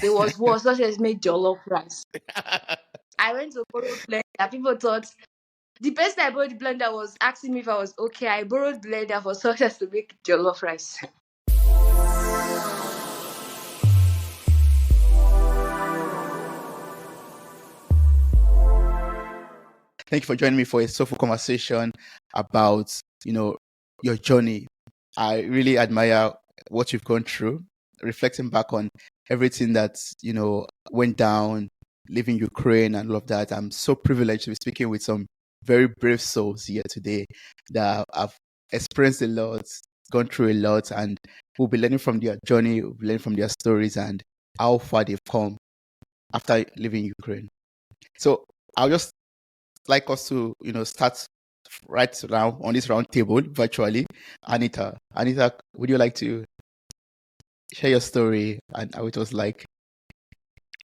There was one such as made jollof rice. I went to borrow blender. People thought the person I borrowed the blender was asking me if I was okay. I borrowed blender for success to make jollof rice. Thank you for joining me for a soulful conversation about, your journey. I really admire what you've gone through, reflecting back on everything that, went down, leaving Ukraine and all of that. I'm so privileged to be speaking with some very brave souls here today that have experienced a lot, gone through a lot, and we'll be learning from their journey, we'll be learning from their stories and how far they've come after leaving Ukraine. So I'll just like us to, start right now on this round table virtually. Anita, would you like to share your story and how it was like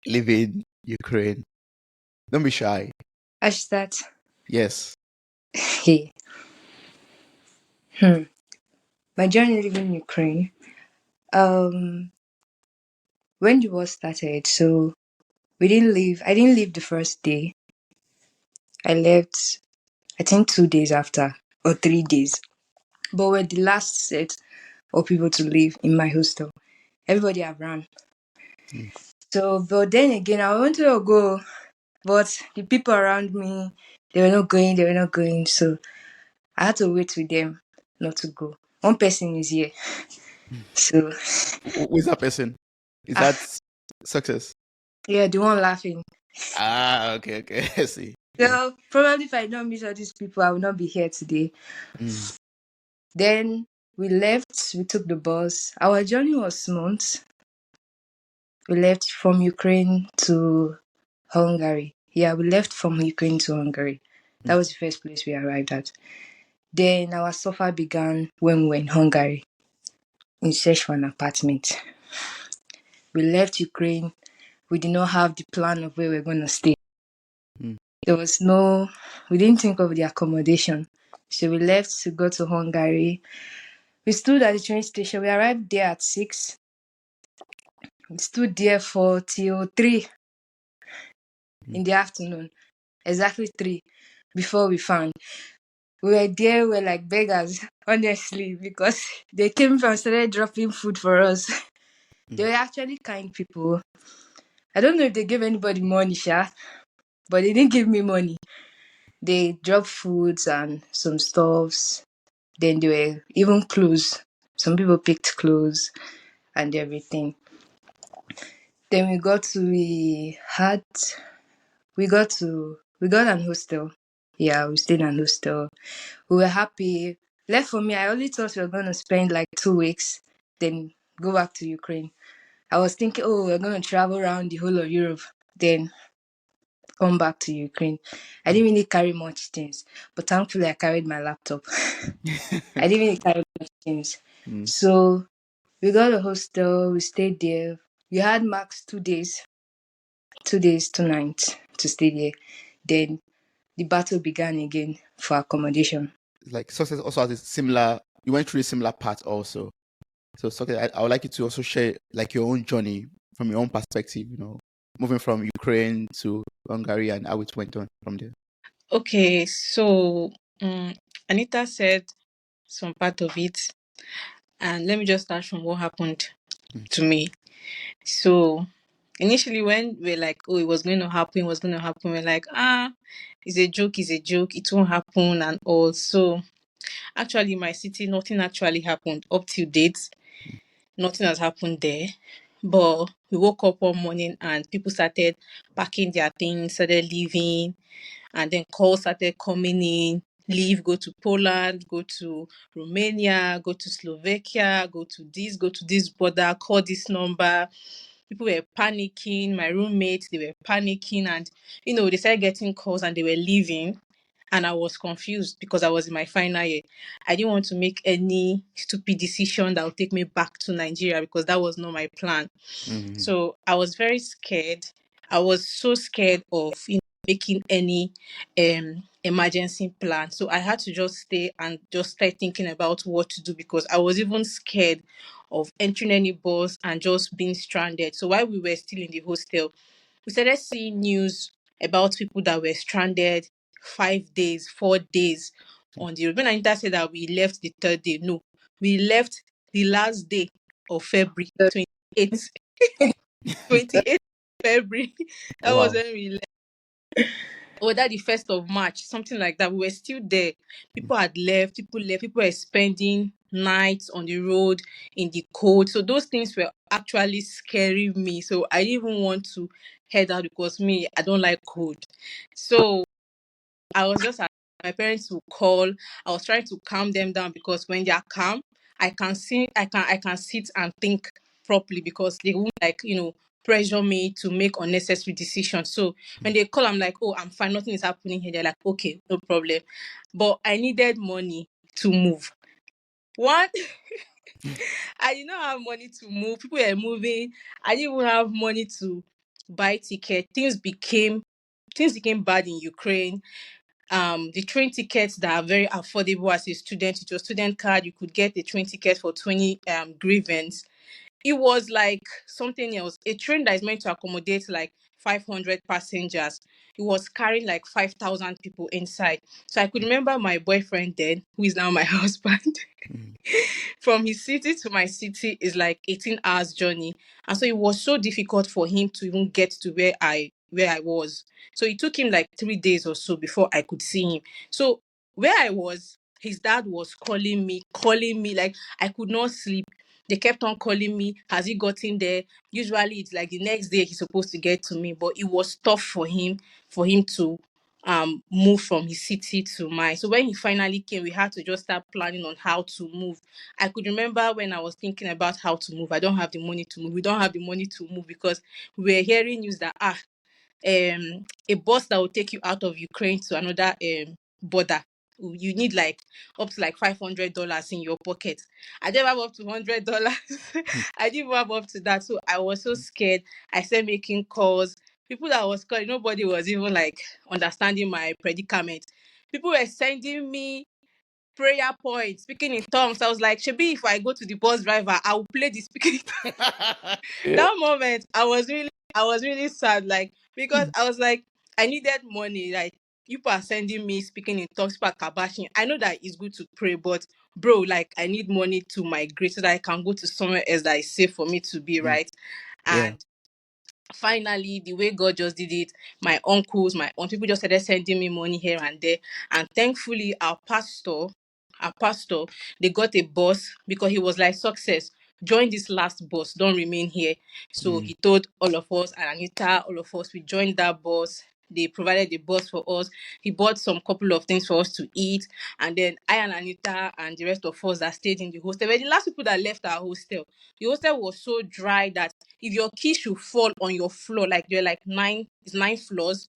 leaving Ukraine? Don't be shy. I should start. Yes. Hey. My journey leaving Ukraine. When the war started, so I didn't leave the first day. I left, I think 2 days after, or 3 days. But we're the last set of people to leave in my hostel. Everybody have ran. So, but then again, I wanted to go, but the people around me, they were not going. So I had to wait with them not to go. One person is here. So Who is that person? Is that Success? yeah, the one laughing. Okay. I see. So probably if I don't meet all these people, I will not be here today. Then we left, we took the bus. Our journey was smooth. We left from Ukraine to Hungary. Yeah, we left from Ukraine to Hungary. That was the first place we arrived at. Then our suffer began when we were in Hungary in search for an apartment. We left Ukraine. We did not have the plan of where we were going to stay. We didn't think of the accommodation. So we left to go to Hungary. We stood at the train station. We arrived there at 6. We stood there till 3 in the afternoon. Exactly 3 before we found. We were there, we were like beggars, honestly, because they came from started dropping food for us. They were actually kind people. I don't know if they gave anybody money, but they didn't give me money. They dropped foods and some stuffs. Then there were even clothes. Some people picked clothes and everything. Then we got an hostel. Yeah, we stayed in an hostel. We were happy. Left for me, I only thought we were going to spend like 2 weeks, then go back to Ukraine. I was thinking, we're going to travel around the whole of Europe, then come back to Ukraine. I didn't really carry much things, but thankfully I carried my laptop. I didn't really carry much things. So we got a hostel, we stayed there. We had max 2 days, 2 nights to stay there. Then the battle began again for accommodation. Like Success also has a similar, you went through a similar path also. So Success, I would like you to also share like your own journey from your own perspective, moving from Ukraine to Hungary and how it went on from there. Okay, so Anita said some part of it, and let me just start from what happened to me. So initially when we're like, it was going to happen, we're like, it's a joke, it won't happen and all. So actually my city, nothing actually happened up till date. Nothing has happened there. But we woke up one morning and people started packing their things, started leaving, and then calls started coming in. Leave, go to Poland, go to Romania, go to Slovakia, go to this border, call this number. People were panicking. My roommates, they were panicking, and they started getting calls and they were leaving. And I was confused because I was in my final year. I didn't want to make any stupid decision that would take me back to Nigeria because that was not my plan. So I was very scared. I was so scared of making any emergency plan. So I had to just stay and just start thinking about what to do because I was even scared of entering any bus and just being stranded. So while we were still in the hostel, we started seeing news about people that were stranded 5 days, 4 days on the road. When Anita said that we left the third day, no, we left the last day of February, 28th, 28th February. That was Wow. when we left. Or that the 1st of March, something like that. We were still there. People had left, people were spending nights on the road in the cold. So those things were actually scaring me. So I didn't even want to head out because me, I don't like cold. So I was just my parents would call. I was trying to calm them down because when they are calm, I can sit and think properly because they won't pressure me to make unnecessary decisions. So when they call, I'm like, oh, I'm fine, nothing is happening here. They're like, okay, no problem. But I needed money to move. One, I did not have money to move. People were moving. I didn't even have money to buy ticket. Things became bad in Ukraine. The train tickets that are very affordable as a student, with your student card, you could get a train ticket for 20 grievance. It was like something else. A train that is meant to accommodate like 500 passengers. It was carrying like 5,000 people inside. So I could remember my boyfriend then, who is now my husband. Mm. From his city to my city is like 18 hours journey, and so it was so difficult for him to even get to where I was. So it took him like 3 days or so before I could see him. So where I was, his dad was calling me like I could not sleep. They kept on calling me. Has he gotten there? Usually it's like the next day he's supposed to get to me, but it was tough for him to move from his city to mine. So when he finally came, we had to just start planning on how to move. I could remember when I was thinking about how to move. I don't have the money to move. We don't have the money to move because we were hearing news that a bus that will take you out of Ukraine to another border, you need like up to like $500 in your pocket. I didn't have up to $100. I didn't have up to that. So I was so scared. I started making calls. People that was calling, nobody was even like understanding my predicament. People were sending me prayer points, speaking in tongues. I was like, Shebi, if I go to the bus driver, I will play the speaking in tongues. Yeah. That moment I was really sad, like, because I was like, I needed money. Like, people are sending me speaking in tongues, people are kabashing. I know that it's good to pray, but bro, like, I need money to migrate so that I can go to somewhere else that is safe for me to be, Mm. right? Yeah. And finally, the way God just did it, my uncles, my aunt, people just started sending me money here and there. And thankfully, our pastor, they got a bus because he was like, Success, join this last bus, don't remain here. So Mm. he told all of us, and Anita, all of us, we joined that bus. They provided the bus for us. He bought some couple of things for us to eat. And then I and Anita and the rest of us that stayed in the hostel were the last people that left our hostel. The hostel was so dry that if your key should fall on your floor, like there are like nine floors,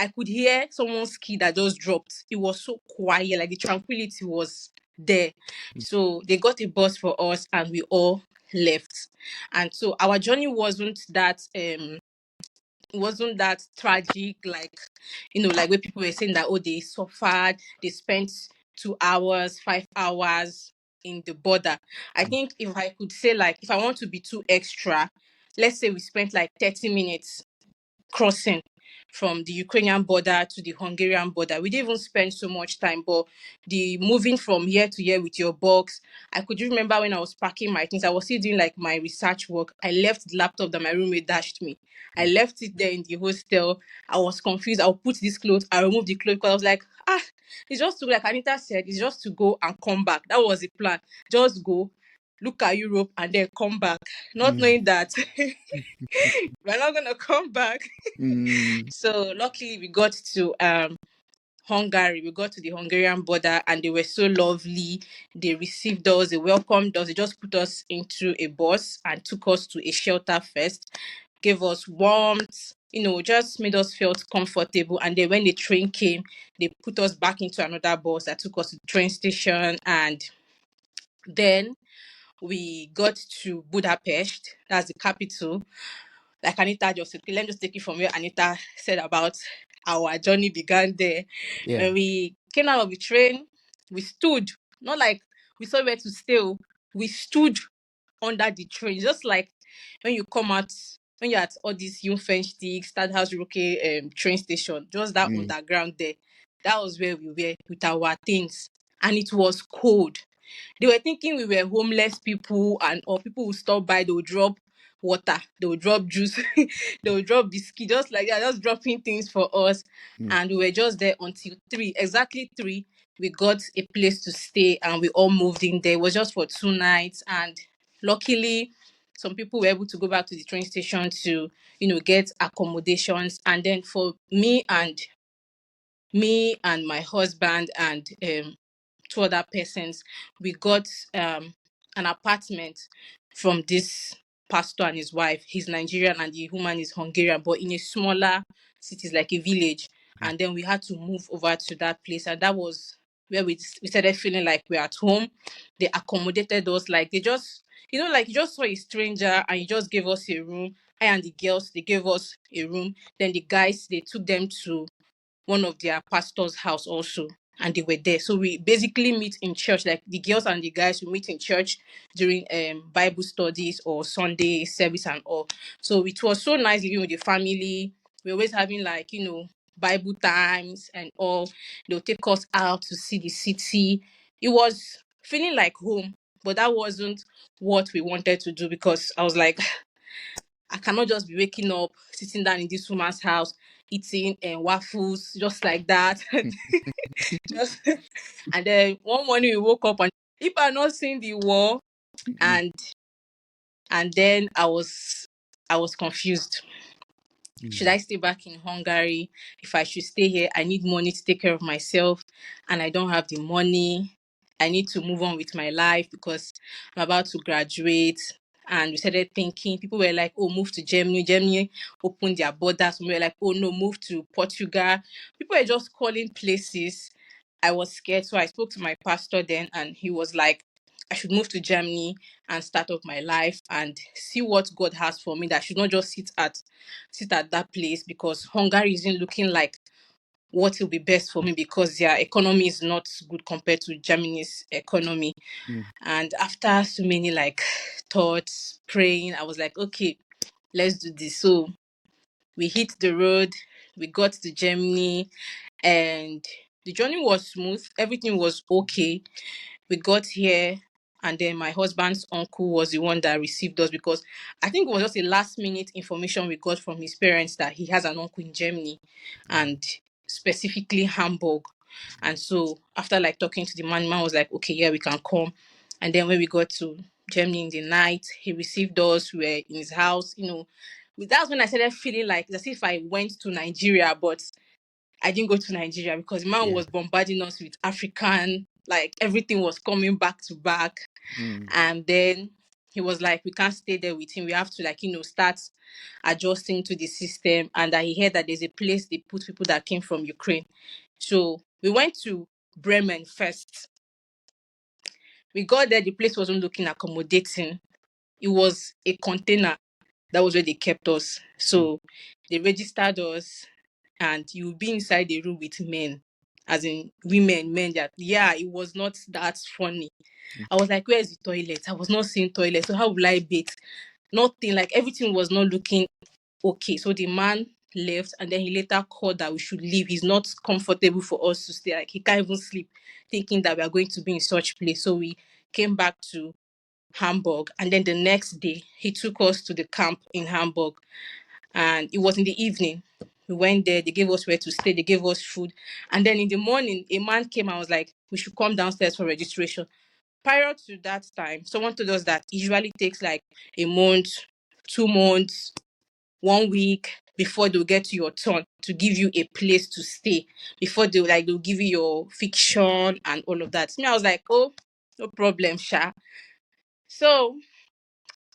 I could hear someone's key that just dropped. It was so quiet, like the tranquility was there. So they got a bus for us and we all left. And so our journey wasn't that tragic, like, like where people were saying that, oh, they suffered, they spent 2 hours, 5 hours in the border. I think if I could say, like, if I want to be too extra, let's say we spent like 30 minutes crossing from the Ukrainian border to the Hungarian border. We didn't even spend so much time, but the moving from here to here with your box, I could remember when I was packing my things, I was still doing like my research work. I left the laptop that my roommate dashed me. I left it there in the hostel. I was confused. I'll put this clothes, I removed the clothes because I was like, it's just to, like Anita said, it's just to go and come back. That was the plan. Just go, look at Europe, and then come back. Not Mm. knowing that we're not gonna come back. Mm. So luckily we got to Hungary. We got to the Hungarian border and they were so lovely. They received us, they welcomed us, they just put us into a bus and took us to a shelter first, gave us warmth, just made us feel comfortable. And then when the train came, they put us back into another bus that took us to the train station. And then we got to Budapest, that's the capital. Like Anita just said, okay, let me just take it from where Anita said about our journey began there. Yeah. When we came out of the train, we stood, not like we saw where to stay. We stood under the train, just like when you come out, when you're at all these Unveiled, Stadhouse Roque train station, just that Mm. underground there. That was where we were with our things, and it was cold. They were thinking we were homeless people, and or people would stop by, they would drop water, they would drop juice, they would drop biscuit, just like that, just dropping things for us. Mm. And we were just there until 3, exactly 3. We got a place to stay and we all moved in there. It was just for 2 nights, and luckily some people were able to go back to the train station to, get accommodations. And then for me and my husband and 2 other persons, we got an apartment from this pastor and his wife. He's Nigerian and the woman is Hungarian, but in a smaller city, like a village. And then we had to move over to that place, and that was where we started feeling like we're at home. They accommodated us, like they just, like you just saw a stranger and you just gave us a room. I and the girls, they gave us a room. Then the guys, they took them to one of their pastor's house also, and they were there. So we basically meet in church, like the girls and the guys, we meet in church during Bible studies or Sunday service and all. So it was so nice living with the family. We're always having, like, Bible times and all. They'll take us out to see the city. It was feeling like home, but that wasn't what we wanted to do, because I was like, I cannot just be waking up, sitting down in this woman's house, eating waffles just like that. Just, and then one morning we woke up and if I had not seen the war, Mm. and then I was confused. Should Mm. I stay back in Hungary? If I should stay here, I need money to take care of myself, and I don't have the money. I need to move on with my life because I'm about to graduate. And we started thinking, people were like, oh, move to Germany. Germany opened their borders. We were like, oh, no, move to Portugal. People were just calling places. I was scared. So I spoke to my pastor then, and he was like, I should move to Germany and start up my life and see what God has for me. That I should not just sit at that place, because Hungary isn't looking like what will be best for me, because their economy is not good compared to Germany's economy. Mm. And after so many like thoughts, praying, I was like, okay, let's do this. So we hit the road, we got to Germany, and the journey was smooth. Everything was okay. We got here, and then my husband's uncle was the one that received us, because I think it was just a last minute information we got from his parents that he has an uncle in Germany, and specifically Hamburg. And so after like talking to the man was like, okay, yeah, we can come. And then when we got to Germany in the night, he received us. We were in his house. That's when I started feeling like as if I went to Nigeria, but I didn't go to Nigeria, because the man Yeah. was bombarding us with African, like everything was coming back to back. Mm. And then he was like, we can't stay there with him. We have to, like, start adjusting to the system. And that he heard that there's a place they put people that came from Ukraine. So we went to Bremen first. We got there, the place wasn't looking accommodating. It was a container. That was where they kept us. Mm. So they registered us, and you'll be inside the room with men, as in women, men. That, yeah, it was not that funny. Mm. I was like, where's the toilet? I was not seeing toilet. So how will I bathe? Nothing. Like everything was not looking okay. So the man left, and then he later called that we should leave. He's not comfortable for us to stay. Like he can't even sleep, thinking that we are going to be in such place. So we came back to Hamburg, and then the next day he took us to the camp in Hamburg, and it was in the evening. We went there, they gave us where to stay, they gave us food, and then in the morning a man came and was like, we should come downstairs for registration. Prior to that time, someone told us that it usually takes like a month, 2 months, 1 week before they'll get to your turn to give you a place to stay, before they'll give you your fiction and all of that. Me, I was like, oh, no problem, Sha. So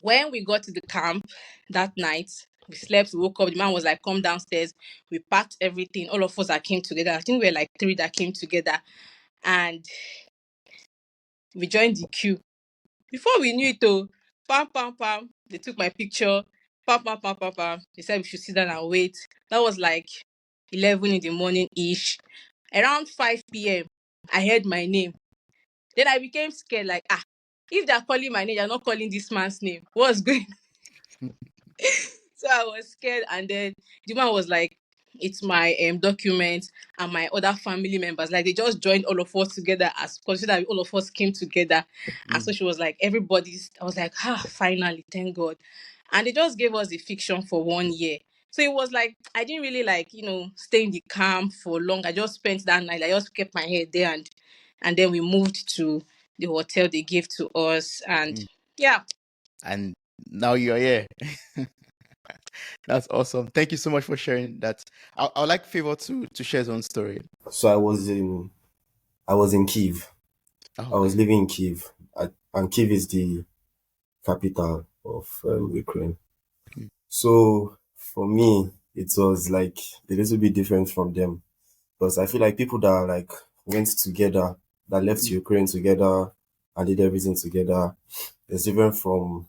when we got to the camp that night, we slept, we woke up, the man was like, come downstairs. We packed everything, all of us that came together. I think we were like 3 that came together, and we joined the queue. Before we knew it, oh, pam, pam, pam, they took my picture, pam, pam, pam, pam, pam. They said we should sit down and wait. That was like 11 in the morning-ish. Around 5 p.m., I heard my name. Then I became scared, like, if they're calling my name, you're not calling this man's name. What's going So I was scared, and then the man was like, "It's my documents and my other family members. Like they just joined all of us together as consider that all of us came together." And so she was like, "Everybody's." I was like, "Ah, finally, thank God!" And they just gave us the fiction for 1 year. So it was like I didn't really like stay in the camp for long. I just spent that night. I just kept my head there, and then we moved to the hotel they gave to us, and yeah. And now you're here. That's awesome. Thank you so much for sharing that. I'd like Favor to share his own story. So I was in Kiev. I was Okay. living in Kiev, and Kiev is the capital of Ukraine. Mm. So for me, it was like a little bit different from them, because I feel like people that like went together, that left Mm. Ukraine together and did everything together, it's different from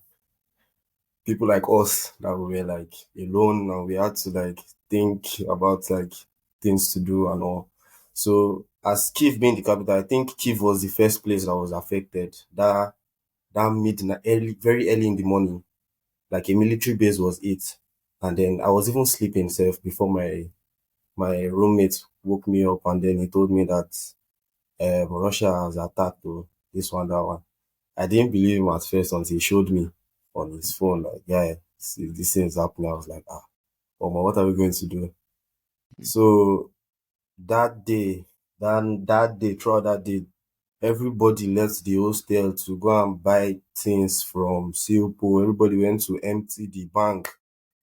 people like us that we were like alone and we had to like think about like things to do and all. So as Kiev being the capital, I think Kiev was the first place that was affected. That midnight, early, very early in the morning, like a military base was hit, and then I was even sleeping safe before my roommate woke me up, and then he told me that Russia has attacked this one, that one. I didn't believe him at first until he showed me on his phone, like, yeah, see, this thing is happening. I was like, oh my, what are we going to do? So that day, throughout that day, everybody left the hostel to go and buy things from Silpo. Everybody went to empty the bank,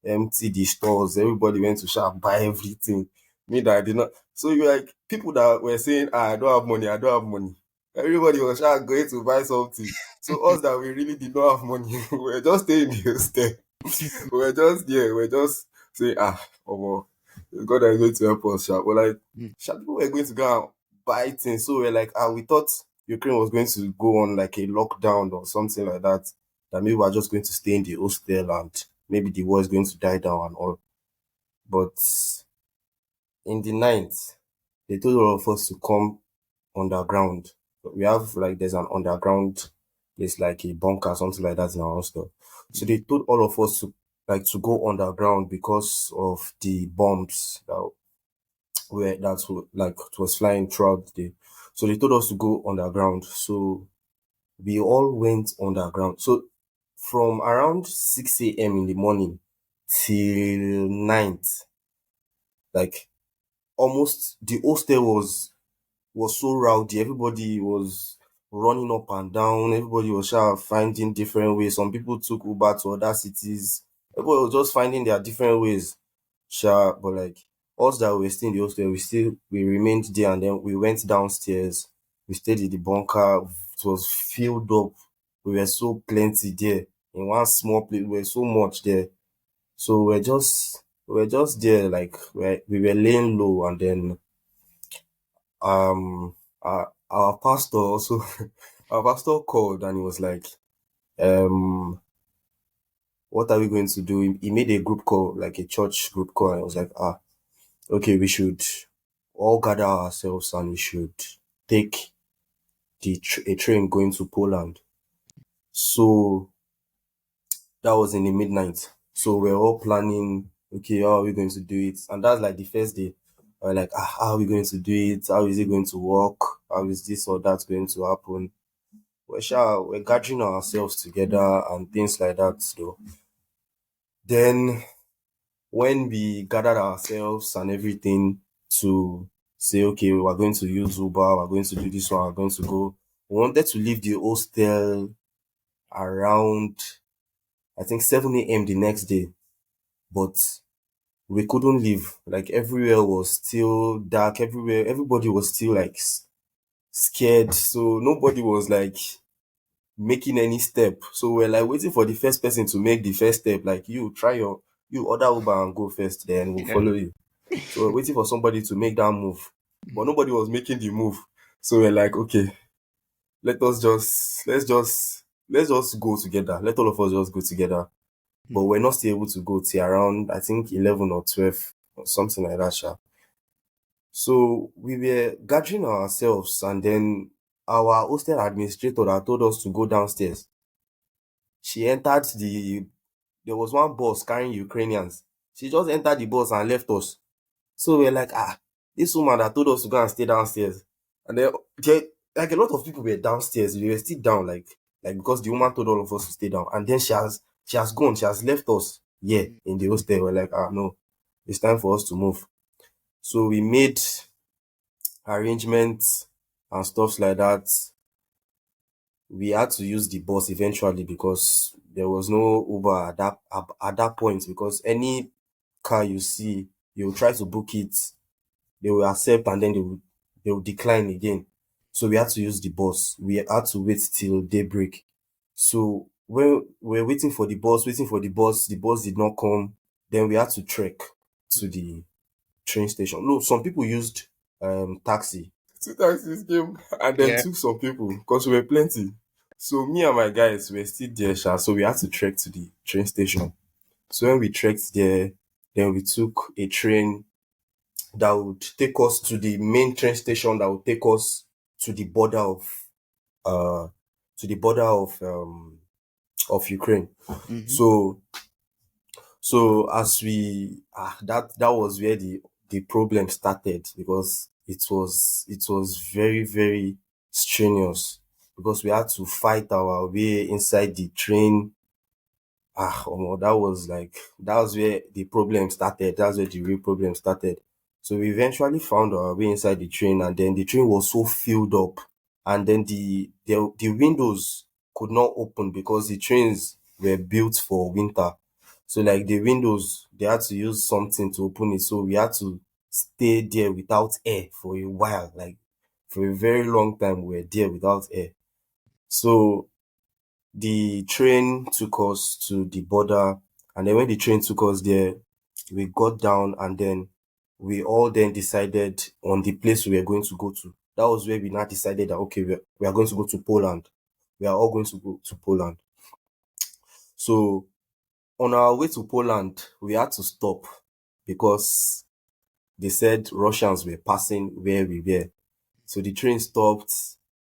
empty the stores. Everybody went to shop, buy everything. Me that I did not. So you like people that were saying, I don't have money, I don't have money. Everybody was going to buy something. So us that we really did not have money, we were just staying in the hostel. We were just there. We were just saying, oh, God is going to help us. Sha. But like, Mm. people were going to go and buy things. So we're like, we thought Ukraine was going to go on like a lockdown or something like that. That maybe we're just going to stay in the hostel and maybe the war is going to die down and all. But in the night, they told all of us to come underground. We have like there's an underground place like a bunker, something like that in our hostel. So they told all of us to go underground because of the bombs that was flying throughout the day. So they told us to go underground. So we all went underground. So from around 6 a.m. in the morning till night, like almost the hostel was so rowdy. Everybody was running up and down. Everybody was finding different ways. Some people took Uber to other cities. Everybody was just finding their different ways. But like us that were still in the hostel, we remained there, and then we went downstairs. We stayed in the bunker. It was filled up. We were so plenty there in one small place. We were so much there. So we were just there, like we were laying low, and then our pastor also our pastor called, and he was like, what are we going to do? He made a group call, like a church group call, and I was like, okay, we should all gather ourselves and we should take a train going to Poland. So that was in the midnight. So we're all planning, okay, how are we going to do it? And that's like the first day. We're like, how are we going to do it? How is it going to work? How is this or that going to happen? We're gathering ourselves together and things like that. So then when we gathered ourselves and everything to say, okay, we're going to use Uber, we're going to do this one, we're going to go. We wanted to leave the hostel around, I think, 7 a.m. the next day, but we couldn't leave. Like everywhere was still dark, everywhere, everybody was still like scared. So nobody was like making any step. So we're like waiting for the first person to make the first step. Like you order Uber and go first, then we'll Yeah. follow you. So we're waiting for somebody to make that move. But nobody was making the move. So we're like, okay, let's just go together. Let all of us just go together. But we're not still able to go till around, I think, 11 or 12 or something like that. Sha. So we were gathering ourselves, and then our hostel administrator that told us to go downstairs. She entered there was one bus carrying Ukrainians. She just entered the bus and left us. So we're like, this woman that told us to go and stay downstairs. And then like a lot of people were downstairs. We were still down, like because the woman told all of us to stay down. And then she has gone, she has left us here in the hostel. We're like, no, it's time for us to move. So we made arrangements and stuff like that. We had to use the bus eventually because there was no Uber at that point, because any car you see, you try to book it, they will accept and then they will decline again. So we had to use the bus. We had to wait till daybreak. So when we were waiting for the bus, the bus did not come. Then we had to trek to the train station. No, some people used taxi. Two taxis came and then Yeah. took some people because we were plenty. So me and my guys were still there, sha. So we had to trek to the train station. So when we trekked there, then we took a train that would take us to the main train station that would take us to the border uh of Ukraine. Mm-hmm. So as we that was where the problem started, because it was very, very strenuous, because we had to fight our way inside the train. Omo, that was where the problem started. That's where the real problem started. So we eventually found our way inside the train, and then the train was so filled up, and then the windows could not open because the trains were built for winter. So like the windows, they had to use something to open it. So we had to stay there without air for a while, like for a very long time. We were there without air. So the train took us to the border, and then when the train took us there, we got down, and then we all then decided on the place we were going to go to. That was where we now decided that okay, we are going to go to Poland. We are all going to go to Poland. So on our way to Poland, we had to stop because they said Russians were passing where we were. So the train stopped.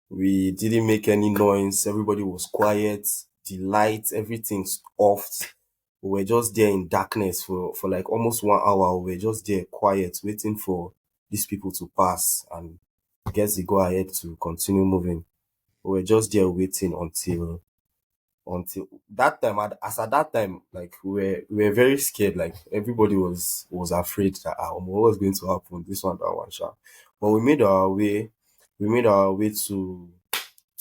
We didn't make any noise. Everybody was quiet. The lights, everything's off. We were just there in darkness for like almost 1 hour. We were just there quiet, waiting for these people to pass and get the go ahead to continue moving. We were just there waiting until that time. As at that time, like we were very scared. Like everybody was afraid that what was going to happen. This one, that one, sha. But we made our way to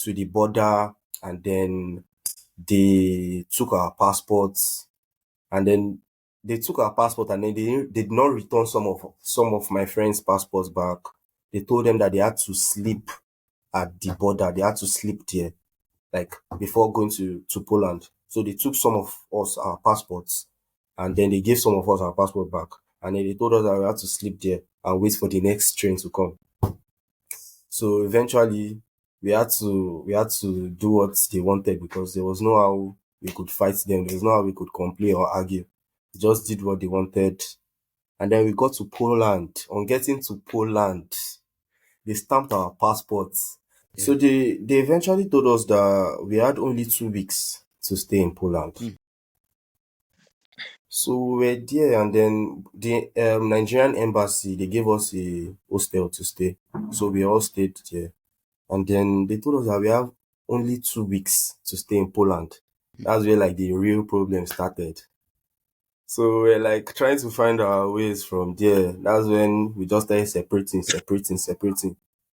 the border, and then they took our passports, and then they did not return some of my friends' passports back. They told them that they had to sleep at the border. They had to sleep there, like before going to Poland. So they took some of us our passports, and then they gave some of us our passport back. And then they told us that we had to sleep there and wait for the next train to come. So eventually we had to do what they wanted, because there was no how we could fight them. There was no how we could complain or argue. They just did what they wanted. And then we got to Poland. On getting to Poland, they stamped our passports. Yeah. So they eventually told us that we had only 2 weeks to stay in Poland. Mm. So we were there, and then the Nigerian embassy, they gave us a hostel to stay. So we all stayed there. And then they told us that we have only 2 weeks to stay in Poland. That's where like the real problem started. So we're like trying to find our ways from there. That's when we just started separating.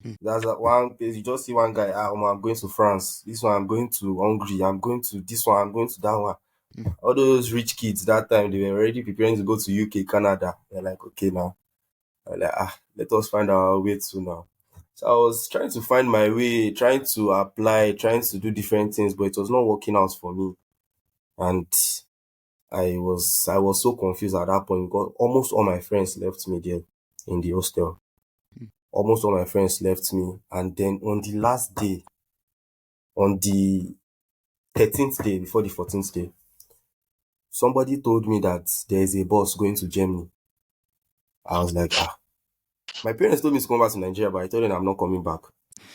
Mm. That's at one place you just see one guy, I'm going to France. This one I'm going to Hungary. I'm going to this one. I'm going to that one. Mm. All those rich kids that time, they were already preparing to go to UK, Canada. They're like, okay now. I'm like, let us find our way to now. So I was trying to find my way, trying to apply, trying to do different things, but it was not working out for me. And I was so confused at that point, because almost all my friends left me there in the hostel. Mm. Almost all my friends left me. And then on the last day, on the 13th day before the 14th day, somebody told me that there is a bus going to Germany. I was like, my parents told me to come back to Nigeria, but I told them I'm not coming back.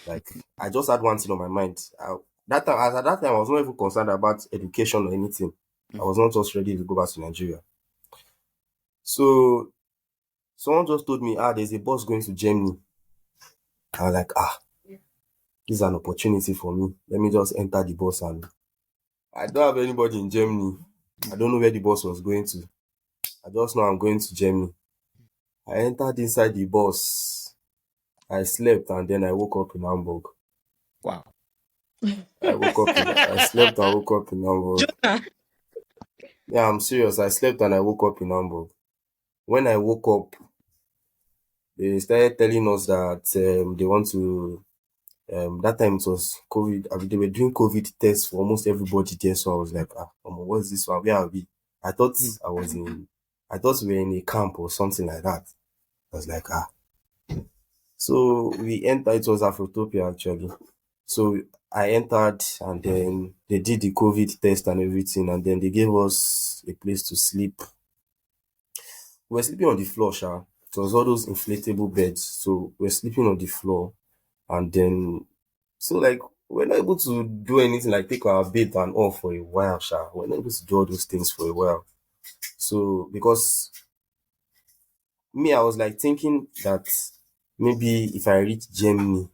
Like, I just had one thing on my mind. At that time, I was not even concerned about education or anything. I was not just ready to go back to Nigeria. So someone just told me, there's a bus going to Germany. I was like, this is an opportunity for me. Let me just enter the bus. And I don't have anybody in Germany. I don't know where the bus was going to. I just know I'm going to Germany. I entered inside the bus. I slept and then I woke up in Hamburg. Wow. I slept and woke up in Hamburg. Jonah. Yeah, I'm serious. I slept and I woke up in Hamburg. When I woke up, they started telling us that they want to. That time it was COVID. They were doing COVID tests for almost everybody there. So I was like, what's this one? Where are we? I thought I thought we were in a camp or something like that. I was like, So we entered. It was Afrotopia actually. So I entered and then they did the COVID test and everything, and then they gave us a place to sleep. We were sleeping on the floor, sha. It was all those inflatable beds. So we were sleeping on the floor. And then, so like, we're not able to do anything like take our bed and all for a while, sha. We're not able to do all those things for a while. So, because me, I was like thinking that maybe if I reach Germany,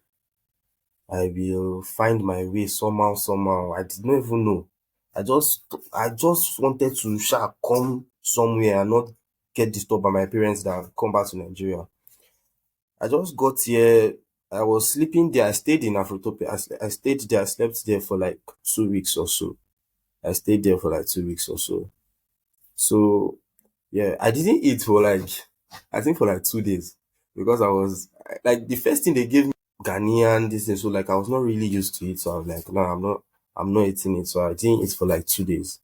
I will find my way somehow. I did not even know. I just wanted to come somewhere and not get disturbed by my parents that come back to Nigeria. I just got here. I was sleeping there. I stayed in Afrotopia. I stayed there. I slept there for like 2 weeks or so. I stayed there for like 2 weeks or so. So yeah, I didn't eat for like, I think for like 2 days, because I was like, the first thing they gave me Ghanaian this thing. So like I was not really used to it. So I was like, no, I'm not eating it. So I didn't eat for like 2 days.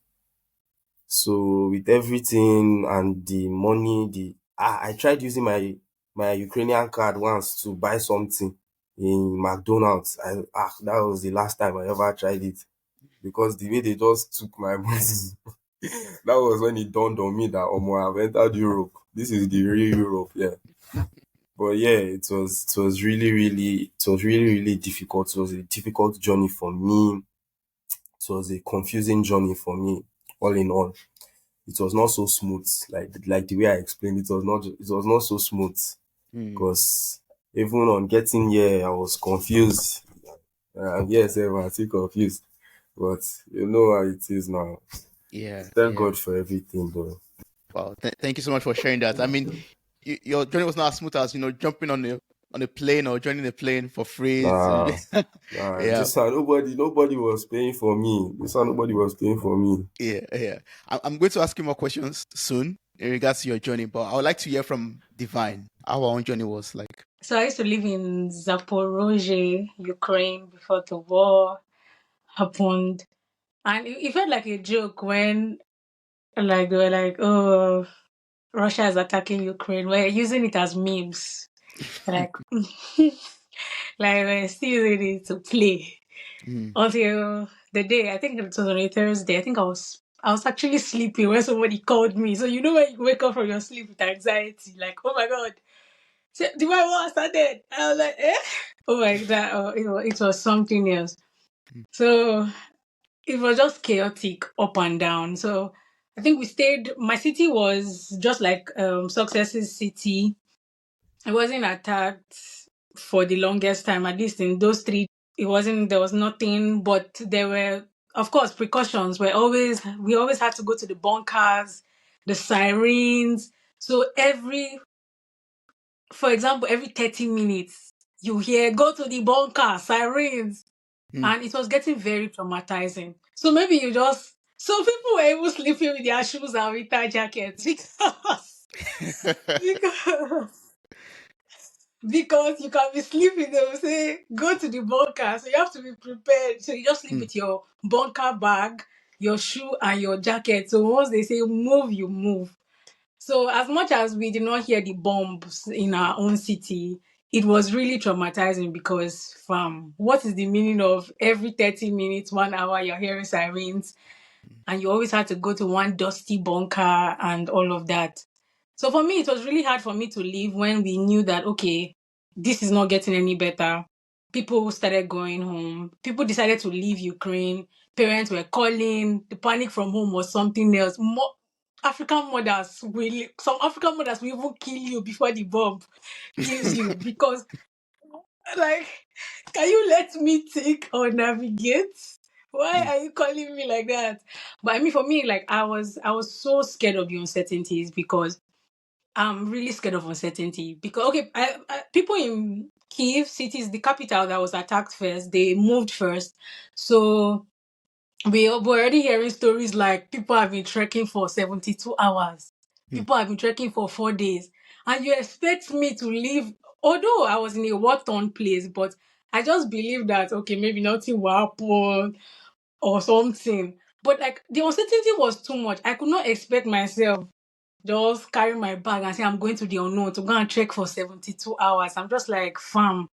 So with everything and the money, I tried using my Ukrainian card once to buy something in McDonald's. That was the last time I ever tried it, because the way they just took my money, that was when it dawned on me that I've entered Europe. This is the real Europe, yeah. But yeah, it was really difficult. It was a difficult journey for me. It was a confusing journey for me, all in all. It was not so smooth, like the way I explained it, it was not so smooth, because even on getting here I was confused. Yes, I'm still confused, but you know how it is now. Yeah. Thank God for everything though. Wow. Thank you so much for sharing that. I mean, your journey was not as smooth as jumping on a plane or joining a plane for free. Nah, Yeah. this one nobody was paying for me. This one nobody was paying for me. Yeah. I'm going to ask you more questions soon in regards to your journey, but I would like to hear from Divine how our own journey was like. So I used to live in Zaporozhye, Ukraine, before the war happened. And it felt like a joke when like they were like, oh, Russia is attacking Ukraine. We're using it as memes. Like like we're still using it to play. Until the day, I think it was on a Thursday, I was actually sleeping when somebody called me. So you know when you wake up from your sleep with anxiety, like, oh my god, the war started. I was like, eh? Oh my god, it was something else. So it was just chaotic up and down. So I think my city was just like Success's city. It wasn't attacked for the longest time, at least in those three. There was nothing, but there were, of course, precautions. We always had to go to the bunkers, the sirens. So for example, every 30 minutes, you hear, go to the bunker, sirens. And it was getting very traumatizing. So maybe so people were even sleeping with their shoes and winter jackets because because you can be sleeping, they will say, go to the bunker. So you have to be prepared. So you just sleep with your bunker bag, your shoe, and your jacket. So once they say move, you move. So as much as we did not hear the bombs in our own city, it was really traumatizing, because from what is the meaning of every 30 minutes, 1 hour, you're hearing sirens, and you always had to go to one dusty bunker and all of that. So for me, it was really hard for me to leave when we knew that, okay, this is not getting any better. people started going home. People decided to leave Ukraine. Parents were calling. The panic from home was something else. Some African mothers will even kill you before the bomb kills you because, like, can you let me think or navigate? Why Mm. are you calling me like that? But I mean, for me, like, I was so scared of the uncertainties because I'm really scared of uncertainty. Because okay, people in Kiev city is the capital that was attacked first. They moved first, so we're already hearing stories like people have been trekking for 72 hours. Mm. People have been trekking for 4 days. And you expect me to leave, although I was in a war-torn place, but I just believe that, okay, maybe nothing will happen or something. But like the uncertainty was too much. I could not expect myself just carry my bag and say I'm going to the unknown to go and trek for 72 hours. I'm just like, fam,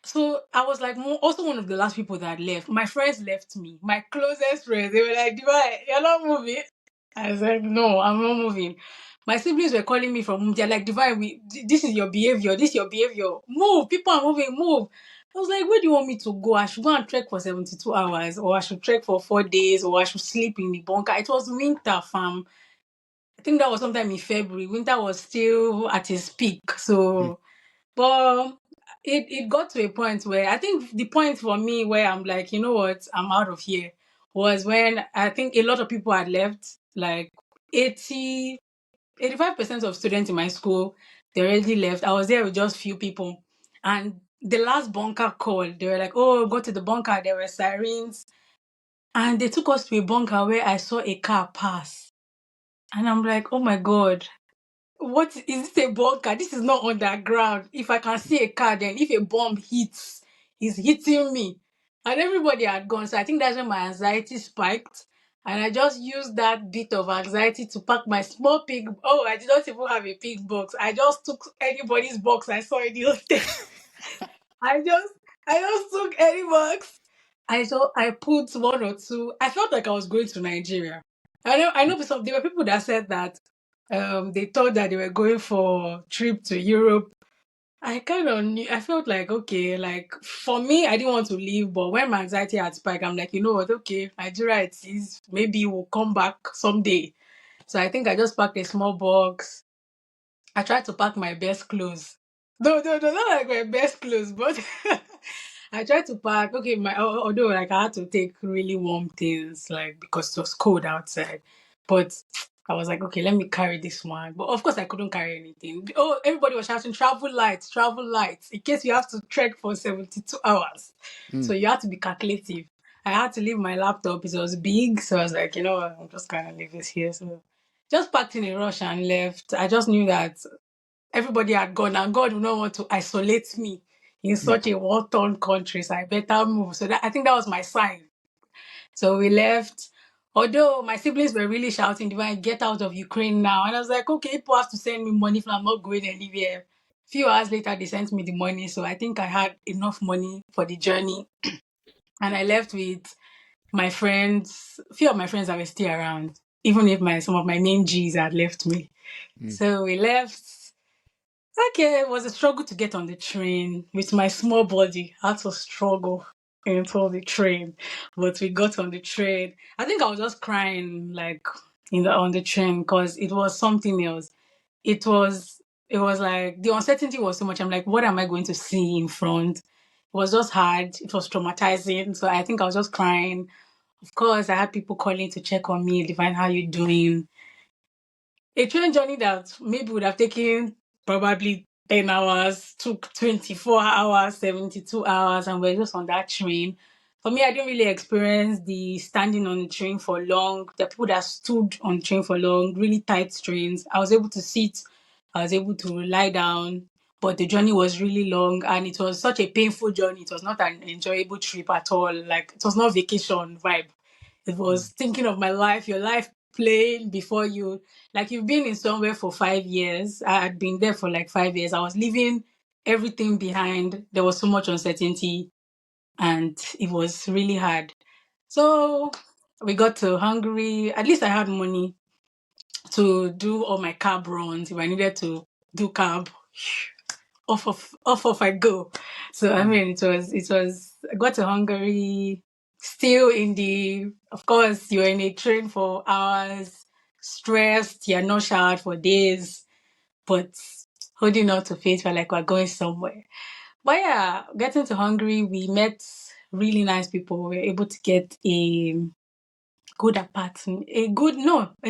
so I was like also one of the last people that left. My friends left me. My closest friends, they were like, Divine, you're not moving. I said, no, I'm not moving. My siblings were calling me from home. They're like, Divine, this is your behavior. This is your behavior. Move. People are moving. Move. I was like, where do you want me to go? I should go and trek for 72 hours, or I should trek for 4 days, or I should sleep in the bunker. It was winter, fam. I think that was sometime in February. Winter was still at its peak. Mm. So, but it got to a point where I think the point for me where I'm like, you know what, I'm out of here was when I think a lot of people had left, like 85% of students in my school, they already left. I was there with just few people. And the last bunker call, they were like, oh, go to the bunker. There were sirens. And they took us to a bunker where I saw a car pass. And I'm like, oh my God, what is this a bunker? This is not underground. If I can see a car, then if a bomb hits, it's hitting me. And everybody had gone. So I think that's when my anxiety spiked. And I just used that bit of anxiety to pack my small pig. Oh, I did not even have a pig box. I just took anybody's box I saw in the hostel. I just I just took any box. I put one or two. I felt like I was going to Nigeria. I know there were people that said that they thought that they were going for trip to Europe. I kind of knew, I felt like okay, like for me, I didn't want to leave, but when my anxiety had spiked, I'm like, you know what, okay, Nigeria it is. Maybe we'll come back someday. So I think I just packed a small box. I tried to pack my best clothes. No, not like my best clothes, but I tried to pack. Okay, although like I had to take really warm things, like because it was cold outside. But I was like, okay, let me carry this one. But of course, I couldn't carry anything. Oh, everybody was shouting, travel lights, in case you have to trek for 72 hours. So Mm. you have to be calculative. I had to leave my laptop. It was big, so I was like, you know what, I'm just gonna leave this here. So just packed in a rush and left. I just knew that everybody had gone and God would not want to isolate me in Mm. such a war-torn country. So I better move. So I think that was my sign. So we left. Although my siblings were really shouting, Divine, get out of Ukraine now. And I was like, okay, people have to send me money if I'm not going anywhere. A few hours later, they sent me the money. So I think I had enough money for the journey. And I left with my friends, a few of my friends that were still around, even if some of my main G's had left me. Mm. So we left. Okay, it was a struggle to get on the train with my small body. I had to struggle into the train, but we got on the train. I think I was just crying like on the train because it was something else. It was it was like the uncertainty was so much. I'm like, what am I going to see in front? It was just hard. It was traumatizing. So I think I was just crying. Of course, I had people calling to check on me, Divine, how you doing? A train journey that maybe would have taken probably 10 hours, took 24 hours, 72 hours, and we're just on that train. For me, I didn't really experience the standing on the train for long. The people that stood on the train for long, really tight trains. I was able to sit, I was able to lie down, but the journey was really long and it was such a painful journey. It was not an enjoyable trip at all. Like, it was not vacation vibe. It was Mm. thinking of my life, your life playing before you. Like you've been in somewhere for 5 years. I had been there for like 5 years. I was leaving everything behind. There was so much uncertainty and it was really hard. So we got to Hungary. At least I had money to do all my cab runs if I needed to do cab. off I go. So I mean, it was. I got to Hungary, still in the. Of course, you're in a train for hours, stressed. You're not showered for days, but holding on to faith. We're like we're going somewhere. But yeah, getting to Hungary, we met really nice people. We were able to get a good apartment, a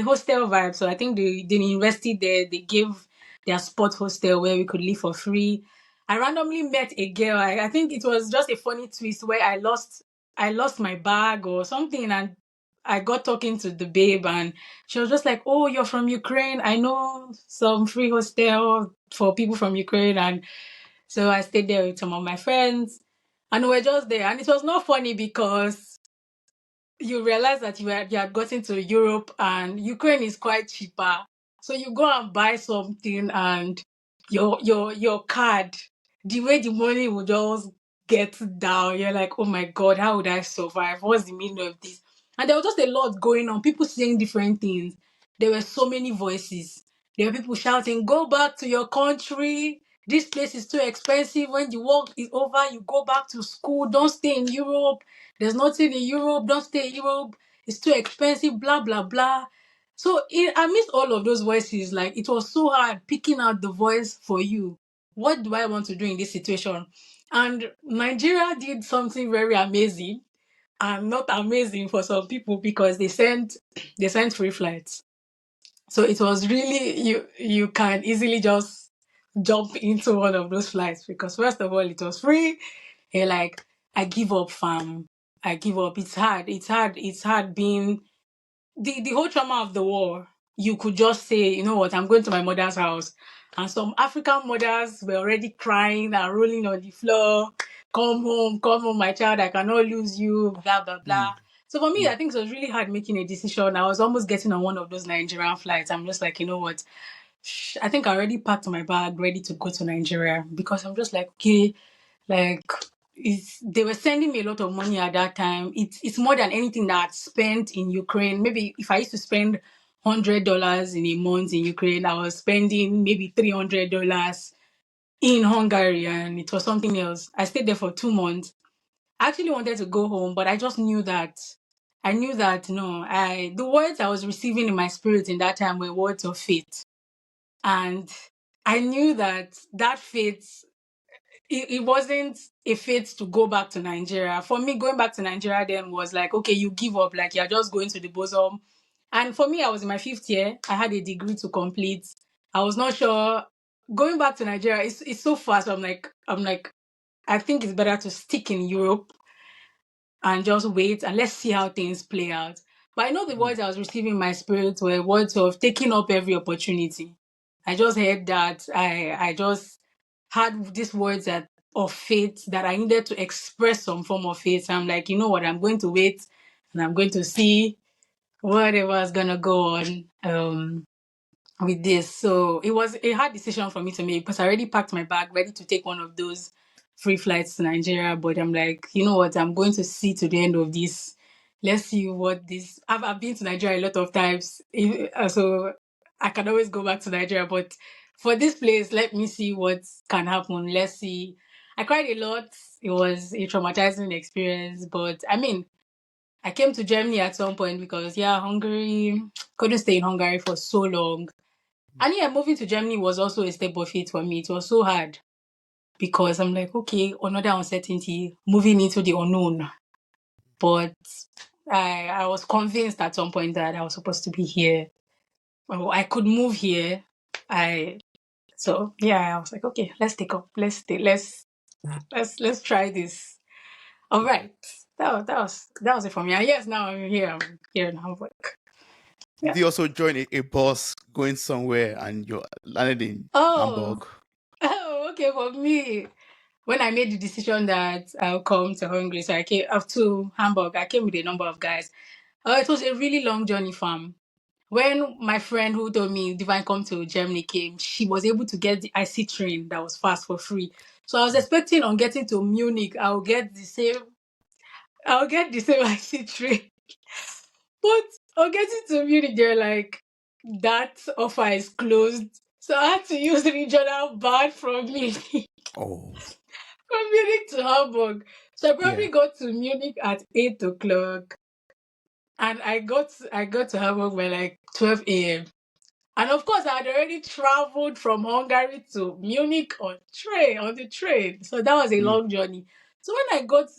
hostel vibe. So I think the university there, they gave their spot hostel where we could live for free. I randomly met a girl. I think it was just a funny twist where I lost my bag or something, and I got talking to the babe, and she was just like, "Oh, you're from Ukraine. I know some free hostel for people from Ukraine." And so I stayed there with some of my friends, and we were just there. And it was not funny because you realize that you had gotten to Europe and Ukraine is quite cheaper. So you go and buy something and your card, the way the money will just get down, you're like, oh my God, how would I survive? What's the meaning of this? And there was just a lot going on, people saying different things. There were so many voices. There were people shouting, go back to your country. This place is too expensive. When the work is over, you go back to school. Don't stay in Europe. There's nothing in Europe. Don't stay in Europe. It's too expensive. Blah, blah, blah. So amidst all of those voices, like it was so hard picking out the voice for you. What do I want to do in this situation? And Nigeria did something very amazing and not amazing for some people because they sent free flights. So it was really you can easily just jump into one of those flights because first of all it was free. You're like, I give up, fam. I give up. It's hard. It's hard being the whole trauma of the war. You could just say, you know what, I'm going to my mother's house. And some African mothers were already crying and rolling on the floor. Come home, my child, I cannot lose you, blah, blah, blah. So for me, I think it was really hard making a decision. I was almost getting on one of those Nigerian flights. I'm just like, you know what? I think I already packed my bag, ready to go to Nigeria because I'm just like, okay, like they were sending me a lot of money at that time. It's more than anything that I'd spent in Ukraine. Maybe if I used to spend $100 in a month in Ukraine, I was spending maybe $300 in Hungary, and it was something else. I stayed there for 2 months. I actually wanted to go home, but I just knew that no, the words I was receiving in my spirit in that time were words of faith. And I knew that faith, it wasn't a fate to go back to Nigeria. For me, going back to Nigeria then was like, okay, you give up, like you're just going to the bosom. And for me, I was in my 5th year. I had a degree to complete. I was not sure. Going back to Nigeria, it's so fast. I'm like, I think it's better to stick in Europe and just wait and let's see how things play out. But I know the words I was receiving in my spirit were words of taking up every opportunity. I just heard that I just had these words of faith that I needed to express some form of faith. I'm like, you know what, I'm going to wait and I'm going to see whatever's gonna go on with this. So it was a hard decision for me to make because I already packed my bag, ready to take one of those free flights to Nigeria. But I'm like, you know what? I'm going to see to the end of this. Let's see what this. I've been to Nigeria a lot of times, so I can always go back to Nigeria. But for this place, let me see what can happen. Let's see. I cried a lot. It was a traumatizing experience, but I mean, I came to Germany at some point because Hungary couldn't stay in Hungary for so long. And moving to Germany was also a step of faith for me. It was so hard because I'm like, okay, another uncertainty, moving into the unknown. But I was convinced at some point that I was supposed to be here. Well, I could move here. I was like, okay, let's take up. Let's try this. All right. That was it for me. And yes, now I'm here in Hamburg. Did you also join a bus going somewhere and you landed in Oh, Hamburg? okay. For me, when I made the decision that I'll come to Hungary, so I came up to Hamburg. I came with a number of guys. It was a really long journey, fam. When my friend who told me Divine come to Germany came, she was able to get the IC train that was fast for free. So I was expecting on getting to Munich, I'll get the same IC train. But on getting to Munich, they're like, that offer is closed. So I had to use the regional band from me. Oh, From Munich to Hamburg. So I yeah. probably got to Munich at 8 o'clock. And I got to Hamburg by like 12 a.m. And of course, I had already traveled from Hungary to Munich on the train. So that was a Mm. long journey. So when I got